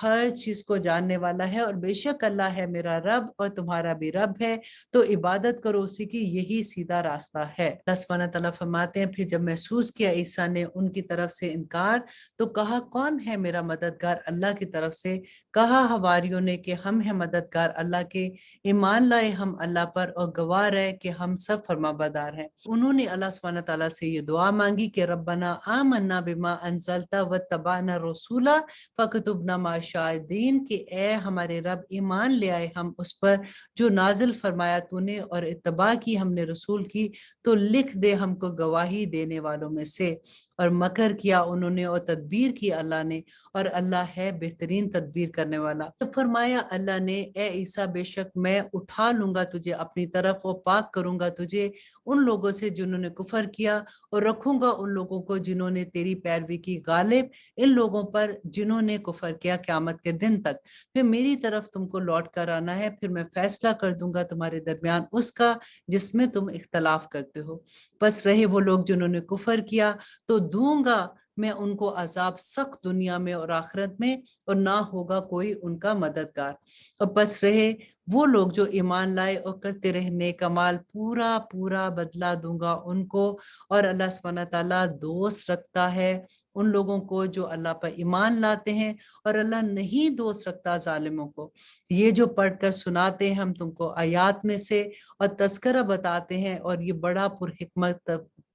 ہر چیز کو جاننے والا ہے، اور بے شک اللہ ہے میرا رب اور تمہارا بھی رب ہے، تو عبادت کرو اسی کی، یہی سیدھا راستہ ہے۔ اللہ سبحانہ تعالیٰ فرماتے ہیں پھر جب محسوس کیا عیسیٰ نے ان کی طرف سے انکار تو کہا کون ہے میرا مددگار اللہ کی طرف سے؟ کہا حواریوں نے کہ ہم ہیں مددگار اللہ کے، ایمان لائے ہم اللہ پر اور گواہ رہے کہ ہم سب فرما بردار ہیں۔ انہوں نے اللہ سبحانہ تعالیٰ سے یہ دعا مانگی کہ ربنا آمنا بما انزلتا واتبعنا رسولا فاکتبنا مع الشاہدین، کہ اے ہمارے رب ایمان لے آئے ہم اس پر جو نازل فرمایا تو نے، اور اتباع کی ہم نے رسول کی، تو لکھ دے ہم کو گواہی دینے والوں میں سے۔ اور مکر کیا انہوں نے اور تدبیر کی اللہ نے، اور اللہ ہے بہترین تدبیر کرنے والا۔ تو فرمایا اللہ نے اے عیسیٰ بے شک میں اٹھا لوں گا تجھے اپنی طرف اور پاک کروں گا تجھے ان لوگوں سے جنہوں نے کفر کیا، اور رکھوں گا ان لوگوں کو جنہوں نے تیری پیروی کی غالب ان لوگوں پر جنہوں نے کفر کیا قیامت کے دن تک۔ پھر میری طرف تم کو لوٹ کر آنا ہے، پھر میں فیصلہ کر دوں گا تمہارے درمیان اس کا جس میں تم اختلاف کرتے ہو۔ بس رہے وہ لوگ جنہوں نے کفر کیا تو دوں گا میں ان کو عذاب سخت دنیا میں اور آخرت میں، اور نہ ہوگا کوئی ان کا مددگار۔ اور بس رہے وہ لوگ جو ایمان لائے اور کرتے رہے نیک اعمال، پورا پورا بدلہ دوں گا ان کو۔ اور اللہ سبحانہ تعالیٰ دوست رکھتا ہے ان لوگوں کو جو اللہ پر ایمان لاتے ہیں، اور اللہ نہیں دوست رکھتا ظالموں کو۔ یہ جو پڑھ کر سناتے ہیں ہم تم کو آیات میں سے اور تذکرہ بتاتے ہیں، اور یہ بڑا پرحکمت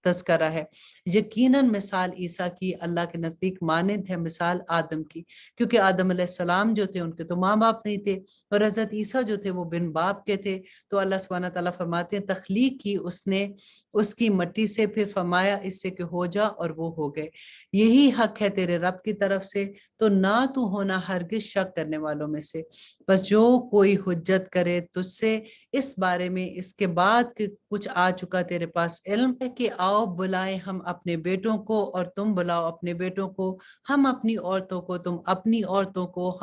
تذکرہ ہے۔ یقیناً مثال عیسیٰ کی اللہ کے نزدیک مانند ہے مثال آدم کی، کیونکہ آدم علیہ السلام جو تھے ان کے تو ماں باپ نہیں تھے، اور حضرت عیسیٰ جو تھے وہ بن باپ کے تھے۔ تو اللہ سبحانہ تعالیٰ فرماتے ہیں تخلیق کی اس نے اس کی مٹی سے، پھر فرمایا اس سے کہ ہو جا، اور وہ ہو گئے۔ یہی حق ہے تیرے رب کی طرف سے، تو نہ تو ہونا ہرگز شک کرنے والوں میں سے۔ بس جو کوئی حجت کرے تجھ سے اس بارے میں اس کے بعد کہ کچھ آ چکا تیرے پاس علم ہے، کہ آؤ بلائیں ہم اپنے بیٹوں کو اور تم بلاؤ اپنے بیٹوں کو، ہم اپنی عورتوں کو تم اپنی عورتوں کو،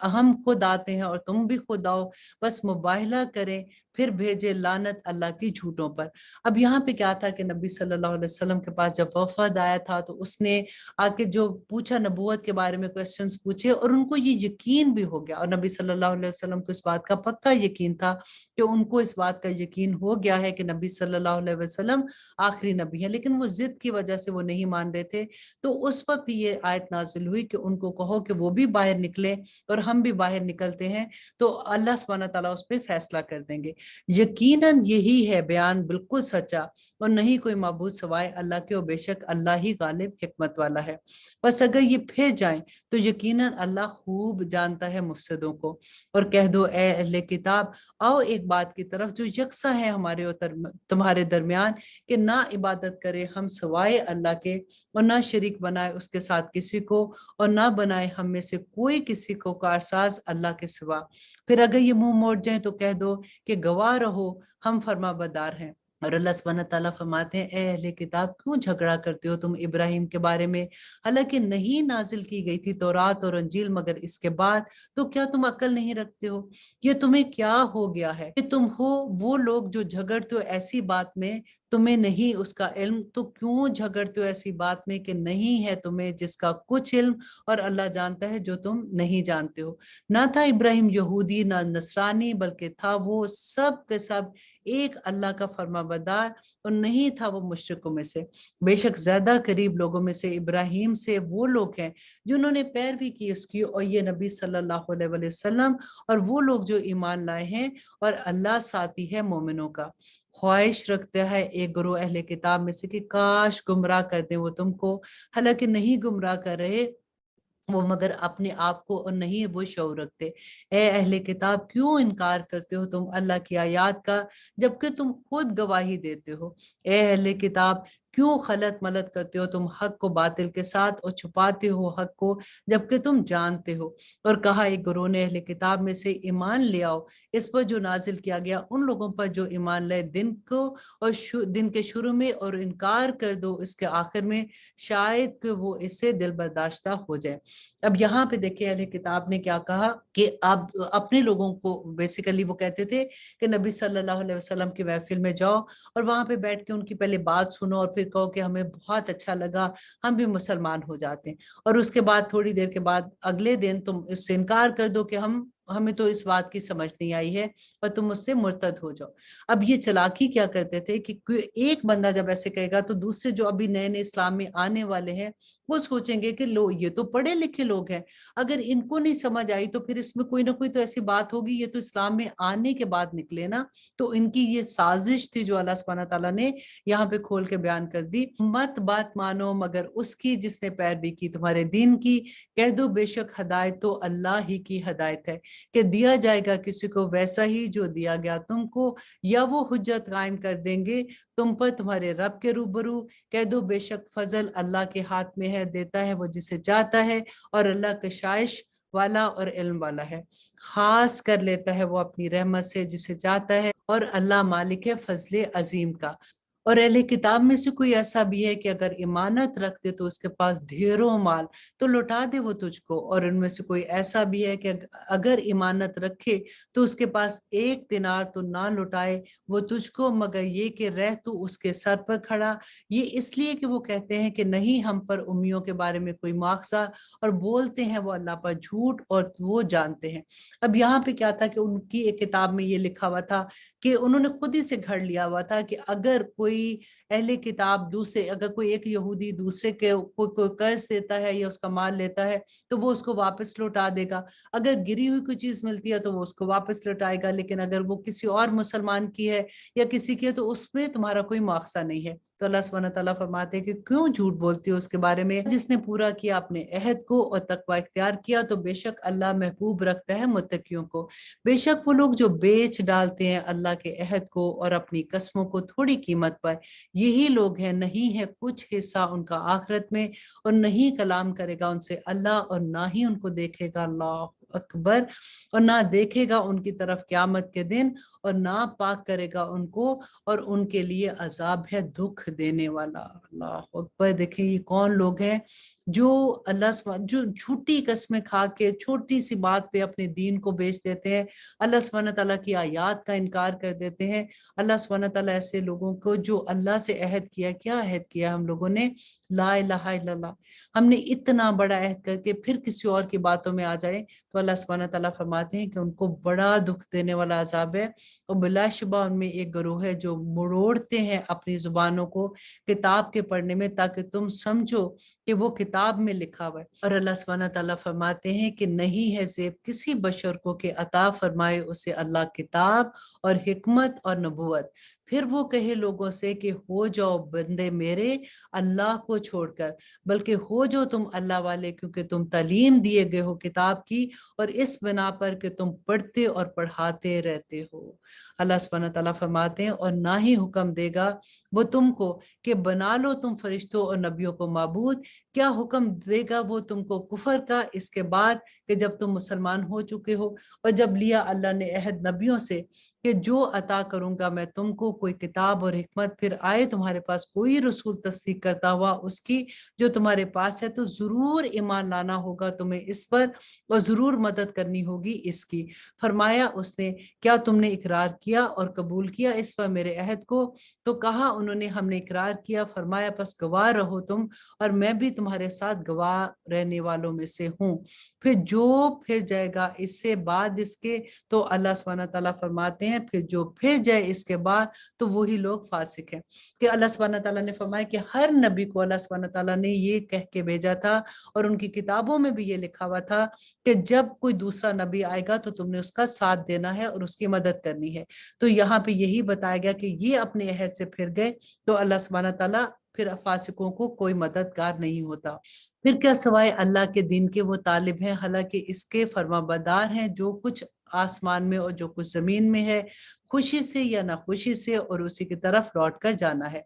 ہم خود آتے ہیں اور تم بھی خود آؤ، بس مباہلہ کریں، پھر بھیجے لعنت اللہ کی جھوٹوں پر۔ اب یہاں پہ کیا تھا کہ نبی صلی اللہ علیہ وسلم کے پاس جب وفد آیا تھا تو اس نے آ کے جو پوچھا نبوت کے بارے میں کوسچنز پوچھے، اور ان کو یہ یقین بھی ہو گیا، اور نبی صلی اللہ علیہ وسلم کو اس بات کا پکا یقین تھا کہ ان کو اس بات کا یقین ہو گیا ہے کہ نبی صلی اللہ علیہ وسلم آخری نبی ہے، لیکن وہ ضد کی وجہ سے وہ نہیں مان رہے تھے۔ تو اس وقت بھی یہ آیت نازل ہوئی کہ ان کو کہو کہ وہ بھی باہر نکلے اور ہم بھی باہر نکلتے ہیں، تو اللہ سبحانہ تعالیٰ اس پہ فیصلہ کر دیں گے۔ یقیناً یہی ہے بیان بالکل سچا، اور نہیں کوئی معبود سوائے اللہ کے، اور بے شک اللہ ہی غالب حکمت والا ہے۔ بس اگر یہ پھر جائیں تو یقیناً اللہ خوب جانتا ہے مفسدوں کو۔ اور کہہ دو اے اہل کتاب، آؤ ایک بات کی طرف جو یکساں ہے ہمارے اور تمہارے درمیان، کہ نہ عبادت کرے ہم سوائے اللہ کے، اور نہ شریک بنائے اس کے ساتھ کسی کو، اور نہ بنائے ہم میں سے کوئی کسی کو کارساز اللہ کے سوا۔ پھر اگر یہ منہ موڑ جائیں تو کہہ دو کہ گواہ رہو ہم فرما بردار ہیں۔ اور اللہ سبحانہ تعالیٰ فرماتے ہیں اے اہل کتاب کیوں جھگڑا کرتے ہو تم ابراہیم کے بارے میں، حالانکہ نہیں نازل کی گئی تھی تورات اور انجیل مگر اس کے بعد، تو کیا تم عقل نہیں رکھتے ہو؟ یہ تمہیں کیا ہو گیا ہے کہ تم ہو وہ لوگ جو جھگڑتے ہو ایسی بات میں تمہیں نہیں اس کا علم؟ تو کیوں جھگڑتے ہو ایسی بات میں کہ نہیں ہے تمہیں جس کا کچھ علم، اور اللہ جانتا ہے جو تم نہیں جانتے ہو۔ نہ تھا ابراہیم یہودی نہ نصرانی، بلکہ تھا وہ سب کے سب ایک اللہ کا فرما بردار، اور نہیں تھا وہ مشرکوں میں سے۔ بے شک زیادہ قریب لوگوں میں سے ابراہیم سے وہ لوگ ہیں جنہوں نے پیروی کی اس کی، اور یہ نبی صلی اللہ علیہ وسلم، اور وہ لوگ جو ایمان لائے ہیں، اور اللہ ساتھی ہے مومنوں کا۔ خواہش رکھتا ہے ایک گروہ اہل کتاب میں سے کہ کاش گمراہ کر دیں وہ تم کو، حالانکہ نہیں گمراہ کر رہے وہ مگر اپنے آپ کو، اور نہیں وہ شعور رکھتے۔ اے اہل کتاب کیوں انکار کرتے ہو تم اللہ کی آیات کا جبکہ تم خود گواہی دیتے ہو؟ اے اہل کتاب کیوں خلط ملط کرتے ہو تم حق کو باطل کے ساتھ، اور چھپاتے ہو حق کو جبکہ تم جانتے ہو؟ اور کہا ایک گروہ نے اہل کتاب میں سے ایمان لے آؤ اس پر جو نازل کیا گیا ان لوگوں پر جو ایمان لائے دن کو، اور دن کے شروع میں، اور انکار کر دو اس کے آخر میں، شاید کہ وہ اس سے دل برداشتہ ہو جائے۔ اب یہاں پہ دیکھیں اہل کتاب نے کیا کہا کہ آپ اپنے لوگوں کو بیسیکلی وہ کہتے تھے کہ نبی صلی اللہ علیہ وسلم کی محفل میں جاؤ اور وہاں پہ بیٹھ کے ان کی پہلے بات سنو، اور پھر کہو کہ ہمیں بہت اچھا لگا ہم بھی مسلمان ہو جاتے ہیں، اور اس کے بعد تھوڑی دیر کے بعد اگلے دن تم اس سے انکار کر دو کہ ہم ہمیں تو اس بات کی سمجھ نہیں آئی ہے اور تم اس سے مرتد ہو جاؤ۔ اب یہ چلاکی کیا کرتے تھے کہ ایک بندہ جب ایسے کہے گا تو دوسرے جو ابھی نئے نئے اسلام میں آنے والے ہیں وہ سوچیں گے کہ لو یہ تو پڑھے لکھے لوگ ہیں، اگر ان کو نہیں سمجھ آئی تو پھر اس میں کوئی نہ کوئی تو ایسی بات ہوگی، یہ تو اسلام میں آنے کے بعد نکلے نا۔ تو ان کی یہ سازش تھی جو اللہ سبحانہ تعالیٰ نے یہاں پہ کھول کے بیان کر دی، مت بات مانو مگر اس کی جس نے پیروی کی تمہارے دین کی، کہہ دو بے شک ہدایت تو اللہ ہی کی ہدایت ہے کہ دیا جائے گا کسی کو ویسا ہی جو دیا گیا تم کو، یا وہ حجت قائم کر دیں گے تم پر تمہارے رب کے روبرو، کہہ دو بے شک فضل اللہ کے ہاتھ میں ہے، دیتا ہے وہ جسے چاہتا ہے، اور اللہ کشائش والا اور علم والا ہے، خاص کر لیتا ہے وہ اپنی رحمت سے جسے چاہتا ہے، اور اللہ مالک ہے فضل عظیم کا۔ اور اہل کتاب میں سے کوئی ایسا بھی ہے کہ اگر امانت رکھ دے تو اس کے پاس ڈھیروں مال تو لوٹا دے وہ تجھ کو، اور ان میں سے کوئی ایسا بھی ہے کہ اگر امانت رکھے تو اس کے پاس ایک دینار تو نہ لوٹائے وہ تجھ کو، مگر یہ کہ رہ تو اس کے سر پر کھڑا، یہ اس لیے کہ وہ کہتے ہیں کہ نہیں ہم پر امیوں کے بارے میں کوئی مواخذہ، اور بولتے ہیں وہ اللہ پر جھوٹ اور وہ جانتے ہیں۔ اب یہاں پہ کیا تھا کہ ان کی ایک کتاب میں یہ لکھا ہوا تھا کہ انہوں نے خود ہی سے گھڑ لیا ہوا تھا کہ اگر کوئی اہل کتاب دوسرے، اگر کوئی ایک یہودی دوسرے کے کوئی قرض دیتا ہے یا اس کا مال لیتا ہے تو وہ اس کو واپس لوٹا دے گا، اگر گری ہوئی کوئی چیز ملتی ہے تو وہ اس کو واپس لوٹائے گا، لیکن اگر وہ کسی اور مسلمان کی ہے یا کسی کی ہے تو اس میں تمہارا کوئی مواخذہ نہیں ہے۔ تو اللہ سبحانہ تعالیٰ فرماتے ہیں کہ کیوں جھوٹ بولتی ہو اس کے بارے میں، جس نے پورا کیا اپنے عہد کو اور تقوی اختیار کیا تو بے شک اللہ محبوب رکھتا ہے متقیوں کو۔ بے شک وہ لوگ جو بیچ ڈالتے ہیں اللہ کے عہد کو اور اپنی قسموں کو تھوڑی قیمت پر، یہی لوگ ہیں نہیں ہے کچھ حصہ ان کا آخرت میں، اور نہیں کلام کرے گا ان سے اللہ، اور نہ ہی ان کو دیکھے گا اللہ اکبر، اور نہ دیکھے گا ان کی طرف قیامت کے دن، اور نہ پاک کرے گا ان کو، اور ان کے لیے عذاب ہے دکھ دینے والا۔ اللہ اکبر۔ دیکھیں یہ کون لوگ ہیں جو جو جھوٹی قسمیں کھا کے چھوٹی سی بات پہ اپنے دین کو بیچ دیتے ہیں، اللہ سبحانہ تعالیٰ کی آیات کا انکار کر دیتے ہیں۔ اللہ سبحانہ تعالیٰ ایسے لوگوں کو جو اللہ سے عہد کیا، کیا عہد کیا ہم لوگوں نے، لا الہ الا اللہ، ہم نے اتنا بڑا عہد کر کے پھر کسی اور کی باتوں میں آ جائے تو اللہ سبحانہ تعالیٰ فرماتے ہیں کہ ان کو بڑا دکھ دینے والا عذاب ہے، اور بلا شبہ ان میں ایک گروہ ہے جو مروڑتے ہیں اپنی زبانوں کو کتاب کے پڑھنے میں تاکہ تم سمجھو کہ وہ کتاب میں لکھا ہوا ہے۔ اور اللہ سبحانہ تعالیٰ فرماتے ہیں کہ نہیں ہے زیب کسی بشر کو کہ عطا فرمائے اسے اللہ کتاب اور حکمت اور نبوت، پھر وہ کہے لوگوں سے کہ ہو جاؤ بندے میرے اللہ کو چھوڑ کر، بلکہ ہو جو تم اللہ والے کیونکہ تم تعلیم دیے گئے ہو کتاب کی، اور اس بنا پر کہ تم پڑھتے اور پڑھاتے رہتے ہو۔ اللہ سبحانہ تعالیٰ فرماتے ہیں اور نہ ہی حکم دے گا وہ تم کو کہ بنا لو تم فرشتوں اور نبیوں کو معبود، کیا حکم دے گا وہ تم کو کفر کا اس کے بعد کہ جب تم مسلمان ہو چکے ہو، اور جب لیا اللہ نے عہد نبیوں سے کہ جو عطا کروں گا میں تم کو کوئی کتاب اور حکمت، پھر آئے تمہارے پاس کوئی رسول تصدیق کرتا ہوا اس کی جو تمہارے پاس ہے، تو ضرور ایمان لانا ہوگا تمہیں اس پر، اور ضرور مدد کرنی ہوگی اس کی۔ فرمایا اس نے کیا تم نے اقرار کیا اور قبول کیا اس پر میرے عہد کو؟ تو کہا انہوں نے ہم نے اقرار کیا۔ فرمایا پس گواہ رہو تم، اور میں بھی تمہارے ساتھ گواہ رہنے والوں میں سے ہوں۔ پھر جو پھر جائے گا اس سے بعد اس کے، تو اللہ سبحانہ تعالیٰ فرماتے ہیں پھر جو پھر جائے اس کے بعد تو وہی لوگ فاسق ہیں۔ کہ اللہ سبحانہ تعالیٰ نے فرمایا کہ ہر نبی کو اللہ سبحانہ تعالیٰ نے یہ کہہ کے بھیجا تھا، اور ان کی کتابوں میں بھی یہ لکھا ہوا تھا کہ جب کوئی دوسرا نبی آئے گا تو تم نے اس کا ساتھ دینا ہے اور اس کی مدد کرنی ہے۔ تو یہاں پہ یہی بتایا گیا کہ یہ اپنے عہد سے پھر گئے تو اللہ سبحانہ تعالیٰ پھر فاسقوں کو کوئی مددگار نہیں ہوتا۔ پھر کیا سوائے اللہ کے دین کے وہ طالب ہیں، حالانکہ اس کے فرما بردار ہیں جو کچھ آسمان میں اور جو کچھ زمین میں ہے، خوشی سے یا ناخوشی سے، اور اسی کی طرف لوٹ کر جانا ہے۔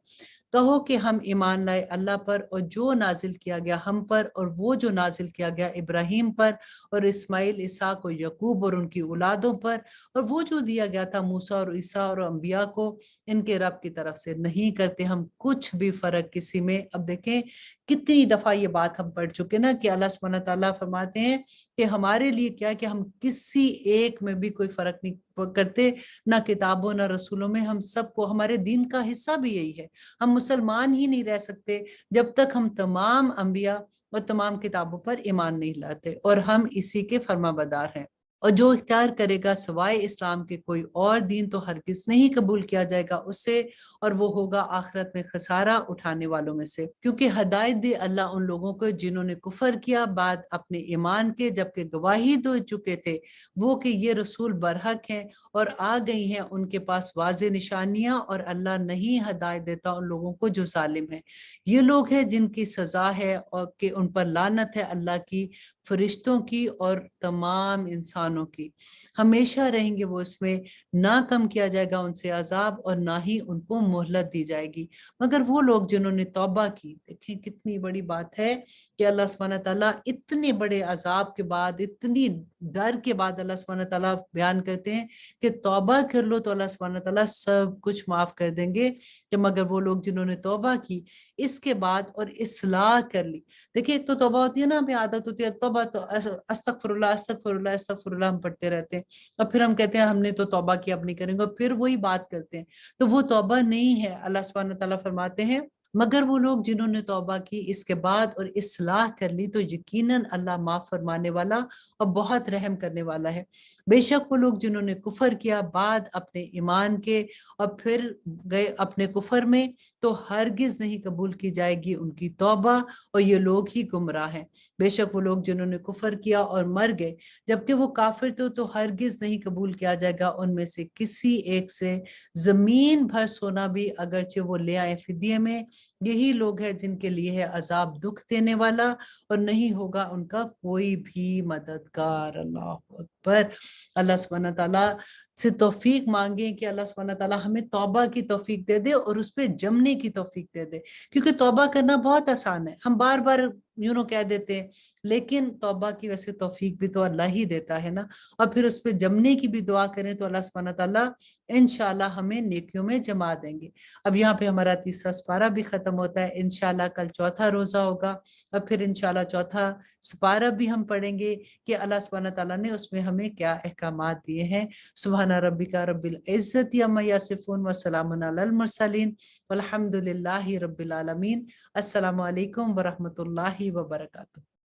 کہو کہ ہم ایمان لائے اللہ پر اور جو نازل کیا گیا ہم پر، اور وہ جو نازل کیا گیا ابراہیم پر اور اسماعیل، اسحاق اور یعقوب اور ان کی اولادوں پر، اور وہ جو دیا گیا تھا موسیٰ اور عیسیٰ اور انبیاء کو ان کے رب کی طرف سے، نہیں کرتے ہم کچھ بھی فرق کسی میں۔ اب دیکھیں کتنی دفعہ یہ بات ہم پڑھ چکے نا کہ اللہ سبحانہ تعالیٰ فرماتے ہیں کہ ہمارے لیے کیا کہ ہم کسی ایک میں بھی کوئی فرق نہیں کرتے، نہ کتابوں نہ رسولوں میں، ہم سب کو، ہمارے دین کا حصہ بھی یہی ہے۔ ہم مسلمان ہی نہیں رہ سکتے جب تک ہم تمام انبیاء اور تمام کتابوں پر ایمان نہیں لاتے، اور ہم اسی کے فرما بردار ہیں۔ اور جو اختیار کرے گا سوائے اسلام کے کوئی اور دین تو ہرگز نہیں قبول کیا جائے گا اس سے، اور وہ ہوگا آخرت میں خسارہ اٹھانے والوں میں سے۔ کیونکہ ہدایت دے اللہ ان لوگوں کو جنہوں نے کفر کیا بعد اپنے ایمان کے، جبکہ گواہی دے چکے تھے وہ کہ یہ رسول برحق ہیں، اور آ گئی ہیں ان کے پاس واضح نشانیاں، اور اللہ نہیں ہدایت دیتا ان لوگوں کو جو ظالم ہیں۔ یہ لوگ ہیں جن کی سزا ہے اور کہ ان پر لعنت ہے اللہ کی، فرشتوں کی اور تمام انسانوں کی، ہمیشہ رہیں گے وہ اس میں، نہ کم کیا جائے گا ان سے عذاب اور نہ ہی ان کو مہلت دی جائے گی، مگر وہ لوگ جنہوں نے توبہ کی۔ دیکھیں کتنی بڑی بات ہے کہ اللہ سبحانہ تعالیٰ اتنے بڑے عذاب کے بعد، اتنی ڈر کے بعد اللہ سبحانہ تعالیٰ بیان کرتے ہیں کہ توبہ کر لو تو اللہ سبحانہ تعالیٰ سب کچھ معاف کر دیں گے، کہ مگر وہ لوگ جنہوں نے توبہ کی اس کے بعد اور اصلاح کر لی۔ دیکھیں ایک تو توبہ ہوتی ہے نا، ہمیں عادت ہوتی ہے توبہ تو استغفر اللہ استغفر اللہ استغفر اللہ ہم پڑھتے رہتے ہیں، اور پھر ہم کہتے ہیں ہم نے تو توبہ کی اب نہیں کریں گے، اور پھر وہی بات کرتے ہیں، تو وہ توبہ نہیں ہے۔ اللہ سبحانہ تعالیٰ فرماتے ہیں مگر وہ لوگ جنہوں نے توبہ کی اس کے بعد اور اصلاح کر لی تو یقیناً اللہ معاف فرمانے والا اور بہت رحم کرنے والا ہے۔ بے شک وہ لوگ جنہوں نے کفر کیا بعد اپنے ایمان کے اور پھر گئے اپنے کفر میں تو ہرگز نہیں قبول کی جائے گی ان کی توبہ، اور یہ لوگ ہی گمراہ ہیں۔ بے شک وہ لوگ جنہوں نے کفر کیا اور مر گئے جبکہ وہ کافر تو ہرگز نہیں قبول کیا جائے گا ان میں سے کسی ایک سے زمین بھر سونا بھی اگرچہ وہ لے آئے فدیے میں۔ یہی لوگ ہیں جن کے لیے ہے عذاب دکھ دینے والا، اور نہیں ہوگا ان کا کوئی بھی مددگار۔ اللہ اکبر۔ اللہ سبحانہ تعالیٰ سے توفیق مانگیں کہ اللہ سبحانہ تعالیٰ ہمیں توبہ کی توفیق دے دے اور اس پہ جمنے کی توفیق دے دے، کیونکہ توبہ کرنا بہت آسان ہے، ہم بار بار کہہ دیتے ہیں، لیکن توبہ کی ویسے توفیق بھی تو اللہ ہی دیتا ہے نا، اور پھر اس پہ جمنے کی بھی دعا کریں تو اللہ سبحانہ تعالیٰ انشاءاللہ ہمیں نیکیوں میں جما دیں گے۔ اب یہاں پہ ہمارا تیسرا سپارہ بھی ختم ہوتا ہے، انشاءاللہ کل چوتھا روزہ ہوگا، اور پھر انشاءاللہ چوتھا سپارہ بھی ہم پڑھیں گے کہ اللہ سبحانہ تعالیٰ نے اس میں ہمیں کیا احکامات دیے ہیں۔ سبحان ربک رب العزت عما یصفون وسلام علی المرسلین والحمد للہ رب العالمین۔ السلام علیکم ورحمۃ اللہ وبرکاتہ۔